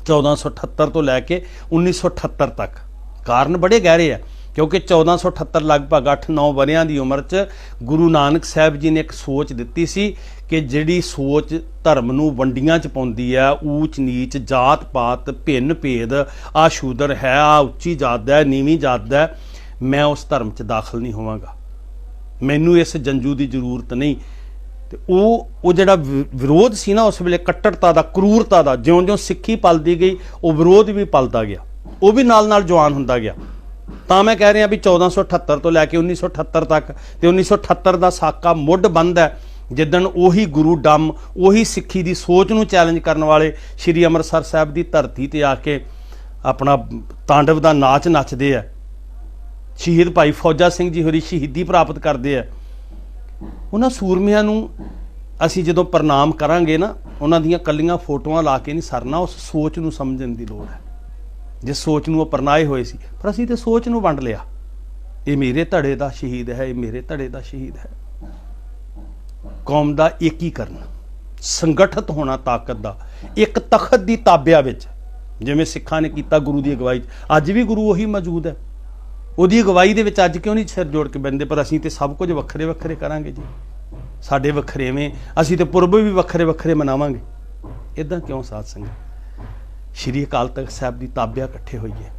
1478 ਤੋਂ ਲੈ ਕੇ 1978 ਤੱਕ। ਕਾਰਨ ਬੜੇ ਗਹਿਰੇ ਆ, ਕਿਉਂਕਿ 1478 ਲਗਭਗ 8-9 ਵਰਿਆਂ ਦੀ ਉਮਰ 'ਚ ਗੁਰੂ ਨਾਨਕ ਸਾਹਿਬ ਜੀ ਨੇ ਇੱਕ ਸੋਚ ਦਿੱਤੀ ਸੀ ਕਿ ਜਿਹੜੀ ਸੋਚ ਧਰਮ ਨੂੰ ਵੰਡੀਆਂ 'ਚ ਪਾਉਂਦੀ ਹੈ, ਊਚ ਨੀਚ, ਜਾਤ ਪਾਤ, ਭਿੰਨ ਭੇਦ, ਆ ਸ਼ੂਦਰ ਹੈ, ਆ ਉੱਚੀ ਜਾਤ ਦਾ, ਨੀਵੀਂ ਜਾਤ ਦਾ, ਮੈਂ ਉਸ ਧਰਮ 'ਚ ਦਾਖਲ ਨਹੀਂ ਹੋਵਾਂਗਾ, ਮੈਨੂੰ ਇਸ ਜੰਜੂ ਦੀ ਜ਼ਰੂਰਤ ਨਹੀਂ। ਤੇ ਉਹ ਜਿਹੜਾ ਵਿਰੋਧ ਸੀ ਨਾ ਉਸ ਵੇਲੇ, ਕੱਟੜਤਾ ਦਾ, ਕਰੂਰਤਾ ਦਾ, ਜਿਉਂ-ਜਿਉਂ ਸਿੱਖੀ ਪਲਦੀ ਗਈ ਉਹ ਵਿਰੋਧ ਵੀ ਪਲਦਾ ਗਿਆ, ਉਹ ਵੀ ਨਾਲ ਨਾਲ ਜਵਾਨ ਹੁੰਦਾ ਗਿਆ। ਤਾਂ ਮੈਂ ਕਹਿ ਰਿਹਾ ਵੀ 1478 ਤੋਂ ਲੈ ਕੇ 1978 ਤੱਕ, ਤੇ 1978 ਦਾ ਸਾਕਾ ਮੁੱਢ ਬੰਨ੍ਹਦਾ ਜਿੱਦਣ ਉਹੀ ਗੁਰੂ ਡੰਮ, ਉਹੀ ਸਿੱਖੀ ਦੀ ਸੋਚ ਨੂੰ ਚੈਲੰਜ ਕਰਨ ਵਾਲੇ ਸ਼੍ਰੀ ਅੰਮ੍ਰਿਤਸਰ ਸਾਹਿਬ ਦੀ ਧਰਤੀ ਤੇ ਆ ਕੇ ਆਪਣਾ ਤਾਂਡਵ ਦਾ ਨਾਚ ਨੱਚਦੇ ਆ। ਸ਼ਹੀਦ ਭਾਈ ਫੌਜਾ ਸਿੰਘ ਜੀ ਹੋਰੀ ਸ਼ਹੀਦੀ ਪ੍ਰਾਪਤ ਕਰਦੇ ਆ। ਉਹਨਾਂ ਸੂਰਮਿਆਂ ਨੂੰ ਅਸੀਂ ਜਦੋਂ ਪ੍ਰਣਾਮ ਕਰਾਂਗੇ ਨਾ, ਉਹਨਾਂ ਦੀਆਂ ਕੱਲੀਆਂ ਫੋਟੋਆਂ ਲਾ ਕੇ ਨਹੀਂ ਸਰਨਾ, ਉਸ ਸੋਚ ਨੂੰ ਸਮਝਣ ਦੀ ਲੋੜ ਹੈ, ਜਿਸ ਸੋਚ ਨੂੰ ਉਹ ਪਰਨਾਏ ਹੋਏ ਸੀ। ਪਰ ਅਸੀਂ ਤੇ ਸੋਚ ਨੂੰ ਵੰਡ ਲਿਆ, ਇਹ ਮੇਰੇ ਧੜੇ ਦਾ ਸ਼ਹੀਦ ਹੈ, ਇਹ ਮੇਰੇ ਧੜੇ ਦਾ ਸ਼ਹੀਦ ਹੈ। ਕੌਮ ਦਾ ਏਕੀਕਰਨ, ਸੰਗਠਿਤ ਹੋਣਾ ਤਾਕਤ ਦਾ, ਇੱਕ ਤਖਤ ਦੀ ਤਾਬਿਆ ਵਿੱਚ, ਜਿਵੇਂ ਸਿੱਖਾਂ ਨੇ ਕੀਤਾ ਗੁਰੂ ਦੀ ਅਗਵਾਈ 'ਚ। ਅੱਜ ਵੀ ਗੁਰੂ ਉਹੀ ਮੌਜੂਦ ਹੈ, ਉਹਦੀ ਅਗਵਾਈ ਦੇ ਵਿੱਚ ਅੱਜ ਕਿਉਂ ਨਹੀਂ ਸਿਰ ਜੋੜ ਕੇ ਬਹਿੰਦੇ। ਪਰ ਅਸੀਂ ਤੇ ਸਭ ਕੁਝ ਵੱਖਰੇ ਵੱਖਰੇ ਕਰਾਂਗੇ ਜੀ, ਸਾਡੇ ਵੱਖਰੇਵੇਂ, ਅਸੀਂ ਤੇ ਪੁਰਬ ਵੀ ਵੱਖਰੇ ਵੱਖਰੇ ਮਨਾਵਾਂਗੇ। ਇੱਦਾਂ ਕਿਉਂ ਸਾਧ ਸੰਗਤ? ਸ਼੍ਰੀ ਅਕਾਲ ਤਖਤ ਸਾਹਿਬ ਦੀ ਤਾਬਿਆ ਇਕੱਠੇ ਹੋਈਏ।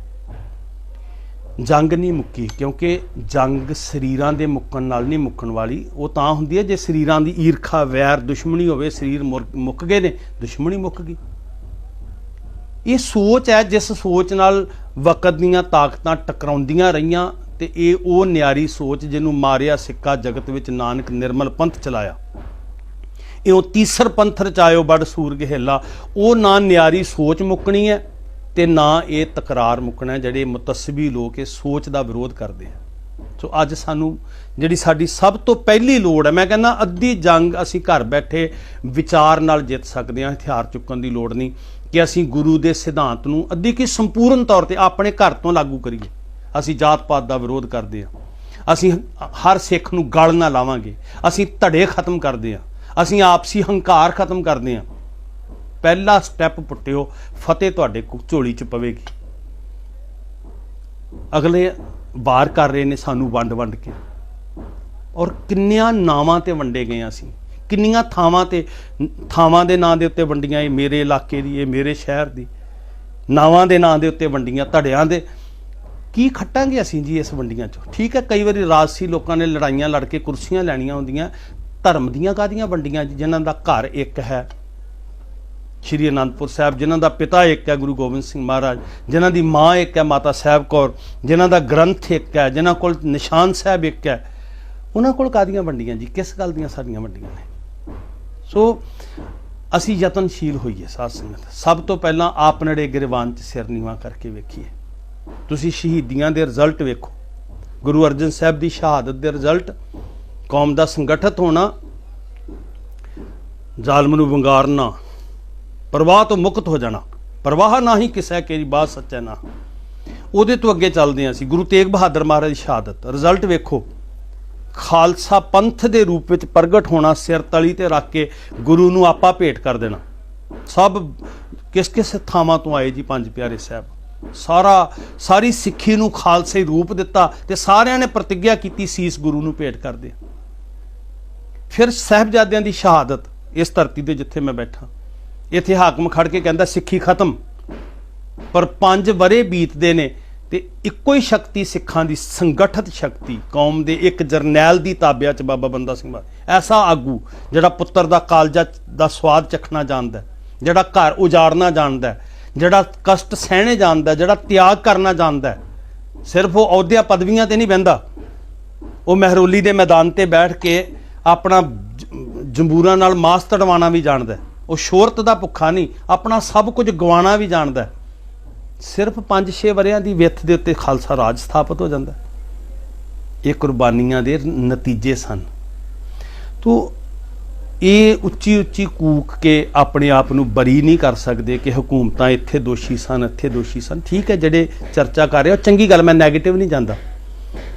ਜੰਗ ਨਹੀਂ ਮੁੱਕੀ, ਕਿਉਂਕਿ ਜੰਗ ਸਰੀਰਾਂ ਦੇ ਮੁੱਕਣ ਨਾਲ ਨਹੀਂ ਮੁੱਕਣ ਵਾਲੀ। ਉਹ ਤਾਂ ਹੁੰਦੀ ਹੈ ਜੇ ਸਰੀਰਾਂ ਦੀ ਈਰਖਾ, ਵੈਰ, ਦੁਸ਼ਮਣੀ ਹੋਵੇ। ਸਰੀਰ ਮੁੱਕ ਗਏ ਨੇ, ਦੁਸ਼ਮਣੀ ਮੁੱਕ ਗਈ। ਇਹ ਸੋਚ ਹੈ ਜਿਸ ਸੋਚ ਨਾਲ ਵਕਤ ਦੀਆਂ ਤਾਕਤਾਂ ਟਕਰਾਉਂਦੀਆਂ ਰਹੀਆਂ, ਤੇ ਇਹ ਉਹ ਨਿਆਰੀ ਸੋਚ ਜਿਹਨੂੰ ਮਾਰਿਆ ਸਿੱਕਾ ਜਗਤ ਵਿੱਚ ਨਾਨਕ ਨਿਰਮਲ ਪੰਥ ਚਲਾਇਆ। ਇਹ ਉਹ ਤੀਸਰ ਪੰਥ ਰਚਾਇਓ ਬੜ ਸੂਰਗ ਹਿੱਲਾ। ਉਹ ਨਾ ਨਿਆਰੀ ਸੋਚ ਮੁੱਕਣੀ ਹੈ ਤੇ ਨਾ ਇਹ ਤਕਰਾਰ ਮੁੱਕਣਾ, ਜਿਹੜੇ ਮੁਤੱਸਬੀ ਲੋਕ ਇਹ ਸੋਚ ਦਾ ਵਿਰੋਧ ਕਰਦੇ ਆ। ਸੋ ਅੱਜ ਸਾਨੂੰ ਜਿਹੜੀ ਸਾਡੀ ਸਭ ਤੋਂ ਪਹਿਲੀ ਲੋੜ ਹੈ, ਮੈਂ ਕਹਿੰਦਾ ਅੱਧੀ ਜੰਗ ਅਸੀਂ ਘਰ ਬੈਠੇ ਵਿਚਾਰ ਨਾਲ ਜਿੱਤ ਸਕਦੇ ਹਾਂ, ਹਥਿਆਰ ਚੁੱਕਣ ਦੀ ਲੋੜ ਨਹੀਂ। ਕਿ ਅਸੀਂ ਗੁਰੂ ਦੇ ਸਿਧਾਂਤ ਨੂੰ ਅੱਧੀ ਕੀ ਸੰਪੂਰਨ ਤੌਰ ਤੇ ਆਪਣੇ ਘਰ ਤੋਂ ਲਾਗੂ ਕਰੀਏ। ਅਸੀਂ ਜਾਤ ਪਾਤ ਦਾ ਵਿਰੋਧ ਕਰਦੇ ਹਾਂ, ਅਸੀਂ ਹਰ ਸਿੱਖ ਨੂੰ ਗਲ ਨਾ ਲਾਵਾਂਗੇ, ਅਸੀਂ ਧੜੇ ਖਤਮ ਕਰਦੇ ਹਾਂ, ਅਸੀਂ ਆਪਸੀ ਹੰਕਾਰ ਖਤਮ ਕਰਦੇ ਹਾਂ। ਪਹਿਲਾ ਸਟੈਪ ਪੁੱਟਿਓ, ਫਤਿਹ ਤੁਹਾਡੇ ਝੋਲੀ 'ਚ ਪਵੇਗੀ। ਅਗਲੇ ਵਾਰ ਕਰ ਰਹੇ ਨੇ ਸਾਨੂੰ ਵੰਡ ਵੰਡ ਕੇ, ਔਰ ਕਿੰਨਿਆਂ ਨਾਵਾਂ ਤੇ ਵੰਡੇ ਗਏ ਅਸੀਂ, ਕਿੰਨੀਆਂ ਥਾਵਾਂ ਦੇ ਨਾਂ ਦੇ ਉੱਤੇ ਵੰਡੀਆਂ। ਇਹ ਮੇਰੇ ਇਲਾਕੇ ਦੀ, ਇਹ ਮੇਰੇ ਸ਼ਹਿਰ ਦੀ, ਨਾਵਾਂ ਦੇ ਨਾਂ ਦੇ ਉੱਤੇ ਵੰਡੀਆਂ, ਧੜਿਆਂ ਦੇ। ਕੀ ਖੱਟਾਂਗੇ ਅਸੀਂ ਜੀ ਇਸ ਵੰਡੀਆਂ 'ਚੋਂ? ਠੀਕ ਹੈ, ਕਈ ਵਾਰੀ ਰਾਜਸੀ ਲੋਕਾਂ ਨੇ ਲੜਾਈਆਂ ਲੜ ਕੇ ਕੁਰਸੀਆਂ ਲੈਣੀਆਂ ਹੁੰਦੀਆਂ। ਧਰਮ ਦੀਆਂ ਕਾਹਦੀਆਂ ਵੰਡੀਆਂ ਜੀ? ਜਿਨ੍ਹਾਂ ਦਾ ਘਰ ਇੱਕ ਹੈ, ਸ਼੍ਰੀ ਅਨੰਦਪੁਰ ਸਾਹਿਬ, ਜਿਨ੍ਹਾਂ ਦਾ ਪਿਤਾ ਇੱਕ ਹੈ ਗੁਰੂ ਗੋਬਿੰਦ ਸਿੰਘ ਮਹਾਰਾਜ, ਜਿਨ੍ਹਾਂ ਦੀ ਮਾਂ ਇੱਕ ਹੈ ਮਾਤਾ ਸਾਹਿਬ ਕੌਰ, ਜਿਨ੍ਹਾਂ ਦਾ ਗ੍ਰੰਥ ਇੱਕ ਹੈ, ਜਿਨ੍ਹਾਂ ਕੋਲ ਨਿਸ਼ਾਨ ਸਾਹਿਬ ਇੱਕ ਹੈ, ਉਹਨਾਂ ਕੋਲ ਕਾਹਦੀਆਂ ਵੰਡੀਆਂ ਜੀ? ਕਿਸ ਗੱਲ ਦੀਆਂ ਸਾਡੀਆਂ ਵੰਡੀਆਂ ਨੇ? ਸੋ ਅਸੀਂ ਯਤਨਸ਼ੀਲ ਹੋਈਏ ਸਾਧ ਸੰਗਤ। ਸਭ ਤੋਂ ਪਹਿਲਾਂ ਆਪਨੜੇ ਗਿਰਵਾਨ 'ਚ ਸਿਰ ਨੀਵਾਂ ਕਰਕੇ ਵੇਖੀਏ। ਤੁਸੀਂ ਸ਼ਹੀਦੀਆਂ ਦੇ ਰਿਜ਼ਲਟ ਵੇਖੋ, ਗੁਰੂ ਅਰਜਨ ਸਾਹਿਬ ਦੀ ਸ਼ਹਾਦਤ ਦੇ ਰਿਜ਼ਲਟ, ਕੌਮ ਦਾ ਸੰਗਠਿਤ ਹੋਣਾ, ਜ਼ਾਲਮ ਨੂੰ ਵੰਗਾਰਨਾ, ਪਰਵਾਹ ਤੋਂ ਮੁਕਤ ਹੋ ਜਾਣਾ। ਪਰਵਾਹ ਨਾ ਹੀ ਕਿਸੇ ਕੇ ਬਾਤ ਸੱਚਾ ਨਾ। ਉਹਦੇ ਤੋਂ ਅੱਗੇ ਚੱਲਦੇ ਹਾਂ ਅਸੀਂ, ਗੁਰੂ ਤੇਗ ਬਹਾਦਰ ਮਹਾਰਾਜ ਦੀ ਸ਼ਹਾਦਤ, ਰਿਜ਼ਲਟ ਵੇਖੋ। ਖਾਲਸਾ ਪੰਥ ਦੇ ਰੂਪ ਵਿੱਚ ਪ੍ਰਗਟ ਹੋਣਾ, ਸਿਰ ਤਲੀ ਤੇ ਰੱਖ ਕੇ ਗੁਰੂ ਨੂੰ ਆਪਾ ਭੇਟ ਕਰ ਦੇਣਾ। ਸਭ ਕਿਸ ਕਿਸ ਥਾਵਾਂ ਤੋਂ ਆਏ ਜੀ ਪੰਜ ਪਿਆਰੇ ਸਾਹਿਬ, ਸਾਰੀ ਸਿੱਖੀ ਨੂੰ ਖਾਲਸੇ ਰੂਪ ਦਿੱਤਾ ਤੇ ਸਾਰਿਆਂ ਨੇ ਪ੍ਰਤਿੱਗਿਆ ਕੀਤੀ ਸੀਸ ਗੁਰੂ ਨੂੰ ਭੇਟ ਕਰਦੇ। ਫਿਰ ਸਾਹਿਬਜ਼ਾਦਿਆਂ ਦੀ ਸ਼ਹਾਦਤ, ਇਸ ਧਰਤੀ ਤੇ ਜਿੱਥੇ ਮੈਂ ਬੈਠਾ, ਇੱਥੇ ਹਾਕਮ ਖੜ ਕੇ ਕਹਿੰਦਾ ਸਿੱਖੀ ਖਤਮ, ਪਰ 5 ਵਰੇ ਬੀਤਦੇ ਨੇ ਤੇ ਇੱਕੋ ਹੀ ਸ਼ਕਤੀ ਸਿੱਖਾਂ ਦੀ, ਸੰਗਠਿਤ ਸ਼ਕਤੀ, ਕੌਮ ਦੇ ਇੱਕ ਜਰਨੈਲ ਦੀ ਤਾਬਿਆ 'ਚ ਬਾਬਾ ਬੰਦਾ ਸਿੰਘ ਬਹਾਦਰ, ਐਸਾ ਆਗੂ ਜਿਹੜਾ ਪੁੱਤਰ ਦਾ ਕਾਲਜਾ ਦਾ ਸਵਾਦ ਚੱਖਣਾ ਜਾਣਦਾ, ਜਿਹੜਾ ਘਰ ਉਜਾੜਨਾ ਜਾਣਦਾ, ਜਿਹੜਾ ਕਸ਼ਟ ਸਹਿਣੇ ਜਾਣਦਾ, ਜਿਹੜਾ ਤਿਆਗ ਕਰਨਾ ਜਾਣਦਾ। ਸਿਰਫ ਉਹ ਅਹੁਦਿਆਂ ਪਦਵੀਆਂ ਤੇ ਨਹੀਂ ਬਹਿੰਦਾ, ਉਹ ਮਹਿਰੋਲੀ ਦੇ ਮੈਦਾਨ ਤੇ ਬੈਠ ਕੇ ਆਪਣਾ ਜੰਬੂਰਾਂ ਨਾਲ ਮਾਸ ਤੜਵਾਉਣਾ ਵੀ ਜਾਣਦਾ। ਉਹ ਸ਼ੋਹਰਤ ਦਾ ਭੁੱਖਾ ਨਹੀਂ, ਆਪਣਾ ਸਭ ਕੁਝ ਗਵਾਉਣਾ ਵੀ ਜਾਣਦਾ। ਸਿਰਫ 5-6 ਵਰਿਆਂ ਦੀ ਵਿੱਥ ਦੇ ਉੱਤੇ ਖਾਲਸਾ ਰਾਜ ਸਥਾਪਿਤ ਹੋ ਜਾਂਦਾ। ਇਹ ਕੁਰਬਾਨੀਆਂ ਦੇ ਨਤੀਜੇ ਸਨ। ਤੋ ਇਹ ਉੱਚੀ ਉੱਚੀ ਕੂਕ ਕੇ ਆਪਣੇ ਆਪ ਨੂੰ ਬਰੀ ਨਹੀਂ ਕਰ ਸਕਦੇ ਕਿ ਹਕੂਮਤਾਂ ਇੱਥੇ ਦੋਸ਼ੀ ਸਨ, ਇੱਥੇ ਦੋਸ਼ੀ ਸਨ। ਠੀਕ ਹੈ, ਜਿਹੜੇ ਚਰਚਾ ਕਰ ਰਹੇ ਉਹ ਚੰਗੀ ਗੱਲ, ਮੈਂ ਨੈਗੇਟਿਵ ਨਹੀਂ ਜਾਂਦਾ,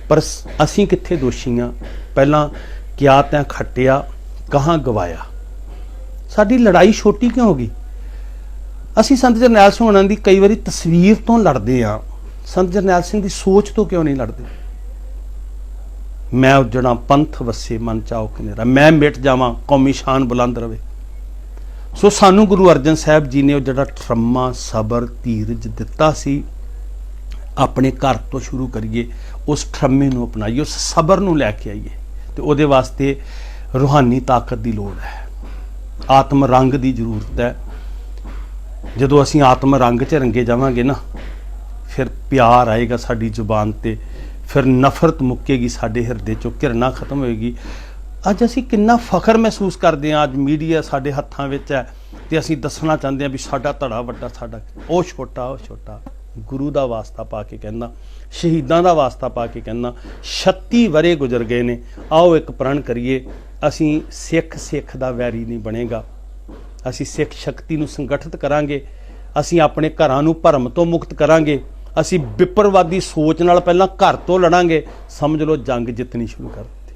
ਪਰ ਅਸੀਂ ਕਿੱਥੇ ਦੋਸ਼ੀ ਹਾਂ? ਪਹਿਲਾਂ ਕਿਆ ਤੈਂ ਖੱਟਿਆ ਕਹਾਂ ਗਵਾਇਆ। ਸਾਡੀ ਲੜਾਈ ਛੋਟੀ ਕਿਉਂ ਹੋ ਗਈ? ਅਸੀਂ ਸੰਤ ਜਰਨੈਲ ਸਿੰਘ ਹੋਣਾ ਦੀ ਕਈ ਵਾਰੀ ਤਸਵੀਰ ਤੋਂ ਲੜਦੇ ਹਾਂ, ਸੰਤ ਜਰਨੈਲ ਸਿੰਘ ਦੀ ਸੋਚ ਤੋਂ ਕਿਉਂ ਨਹੀਂ ਲੜਦੇ? ਮੈਂ ਉਜੜਾ ਪੰਥ ਵਸੇ ਮਨ ਚਾਉਕ ਮੇਰਾ, ਮੈਂ ਮਿਟ ਜਾਵਾਂ ਕੌਮੀ ਸ਼ਾਨ ਬੁਲੰਦ ਰਵੇ। ਸੋ ਸਾਨੂੰ ਗੁਰੂ ਅਰਜਨ ਸਾਹਿਬ ਜੀ ਨੇ ਉਹ ਜਿਹੜਾ ਠਰਮਾ, ਸਬਰ, ਧੀਰਜ ਦਿੱਤਾ ਸੀ, ਆਪਣੇ ਘਰ ਤੋਂ ਸ਼ੁਰੂ ਕਰੀਏ, ਉਸ ਠਰਮੇ ਨੂੰ ਅਪਣਾਈਏ, ਉਸ ਸਬਰ ਨੂੰ ਲੈ ਕੇ ਆਈਏ। ਤੇ ਉਹਦੇ ਵਾਸਤੇ ਰੂਹਾਨੀ ਤਾਕਤ ਦੀ ਲੋੜ ਹੈ, ਆਤਮ ਰੰਗ ਦੀ ਜ਼ਰੂਰਤ ਹੈ। ਜਦੋਂ ਅਸੀਂ ਆਤਮ ਰੰਗ 'ਚ ਰੰਗੇ ਜਾਵਾਂਗੇ ਨਾ, ਫਿਰ ਪਿਆਰ ਆਏਗਾ ਸਾਡੀ ਜ਼ੁਬਾਨ ਤੇ, ਫਿਰ ਨਫ਼ਰਤ ਮੁੱਕੇਗੀ ਸਾਡੇ ਹਿਰਦੇ 'ਚੋਂ, ਘਿਰਣਾ ਖਤਮ ਹੋਏਗੀ। ਅੱਜ ਅਸੀਂ ਕਿੰਨਾ ਫਖਰ ਮਹਿਸੂਸ ਕਰਦੇ ਹਾਂ, ਅੱਜ ਮੀਡੀਆ ਸਾਡੇ ਹੱਥਾਂ ਵਿੱਚ ਹੈ ਤੇ ਅਸੀਂ ਦੱਸਣਾ ਚਾਹੁੰਦੇ ਹਾਂ ਵੀ ਸਾਡਾ ਧੜਾ ਵੱਡਾ, ਸਾਡਾ ਉਹ ਛੋਟਾ, ਉਹ ਛੋਟਾ। ਗੁਰੂ ਦਾ ਵਾਸਤਾ ਪਾ ਕੇ ਕਹਿੰਦਾ, ਸ਼ਹੀਦਾਂ ਦਾ ਵਾਸਤਾ ਪਾ ਕੇ ਕਹਿੰਦਾ, 36 ਵਰੇ ਗੁਜ਼ਰ ਗਏ ਨੇ। ਆਓ ਇੱਕ ਪ੍ਰਣ ਕਰੀਏ, ਅਸੀਂ ਸਿੱਖ ਦਾ ਵੈਰੀ ਨਹੀਂ ਬਣੇਗਾ, ਅਸੀਂ ਸਿੱਖ ਸ਼ਕਤੀ ਨੂੰ ਸੰਗਠਿਤ ਕਰਾਂਗੇ, ਅਸੀਂ ਆਪਣੇ ਘਰਾਂ ਨੂੰ ਭਰਮ ਤੋਂ ਮੁਕਤ ਕਰਾਂਗੇ, ਅਸੀਂ ਵਿਪਰਵਾਦੀ ਸੋਚ ਨਾਲ ਪਹਿਲਾਂ ਘਰ ਤੋਂ ਲੜਾਂਗੇ। ਸਮਝ ਲਓ ਜੰਗ ਜਿੱਤਣੀ ਸ਼ੁਰੂ ਕਰ ਦਿੱਤੀ।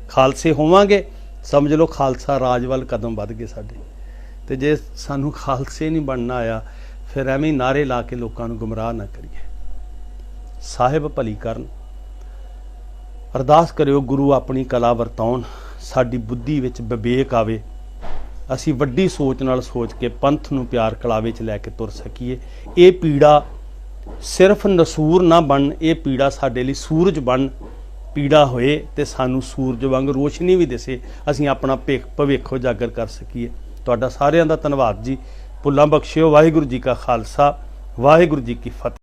ਖਾਲਸੇ ਹੋਵਾਂਗੇ, ਸਮਝ ਲਓ ਖਾਲਸਾ ਰਾਜ ਵੱਲ ਕਦਮ ਵੱਧ ਗਏ ਸਾਡੇ। ਤੇ ਜੇ ਸਾਨੂੰ ਖਾਲਸੇ ਨਹੀਂ ਬਣਨਾ ਆਇਆ, ਫਿਰ ਐਵੇਂ ਹੀ ਨਾਰੇ ਲਾ ਕੇ ਲੋਕਾਂ ਨੂੰ ਗੁੰਮਰਾਹ ਨਾ ਕਰੀਏ। ਸਾਹਿਬ ਭਲੀ ਕਰਨ, ਅਰਦਾਸ ਕਰਿਓ ਗੁਰੂ ਆਪਣੀ ਕਲਾ ਵਰਤਾਉਣ, ਸਾਡੀ ਬੁੱਧੀ ਵਿੱਚ ਵਿਵੇਕ ਆਵੇ, ਅਸੀਂ ਵੱਡੀ ਸੋਚ ਨਾਲ ਸੋਚ ਕੇ ਪੰਥ ਨੂੰ ਪਿਆਰ ਕਲਾਵੇ 'ਚ ਲੈ ਕੇ ਤੁਰ ਸਕੀਏ। ਇਹ ਪੀੜਾ ਸਿਰਫ ਨਸੂਰ ਨਾ ਬਣ, ਇਹ ਪੀੜਾ ਸਾਡੇ ਲਈ ਸੂਰਜ ਬਣ, ਪੀੜਾ ਹੋਏ ਤੇ ਸਾਨੂੰ ਸੂਰਜ ਵਾਂਗ ਰੋਸ਼ਨੀ ਵੀ ਦਿਸੇ, ਅਸੀਂ ਆਪਣਾ ਭਵਿੱਖ ਉਜਾਗਰ ਕਰ ਸਕੀਏ। ਤੁਹਾਡਾ ਸਾਰਿਆਂ ਦਾ ਧੰਨਵਾਦ ਜੀ। ਭੁੱਲਾਂ ਬਖਸ਼ਿਓ। ਵਾਹਿਗੁਰੂ ਜੀ ਕਾ ਖਾਲਸਾ, ਵਾਹਿਗੁਰੂ ਜੀ ਕੀ ਫਤਿਹ।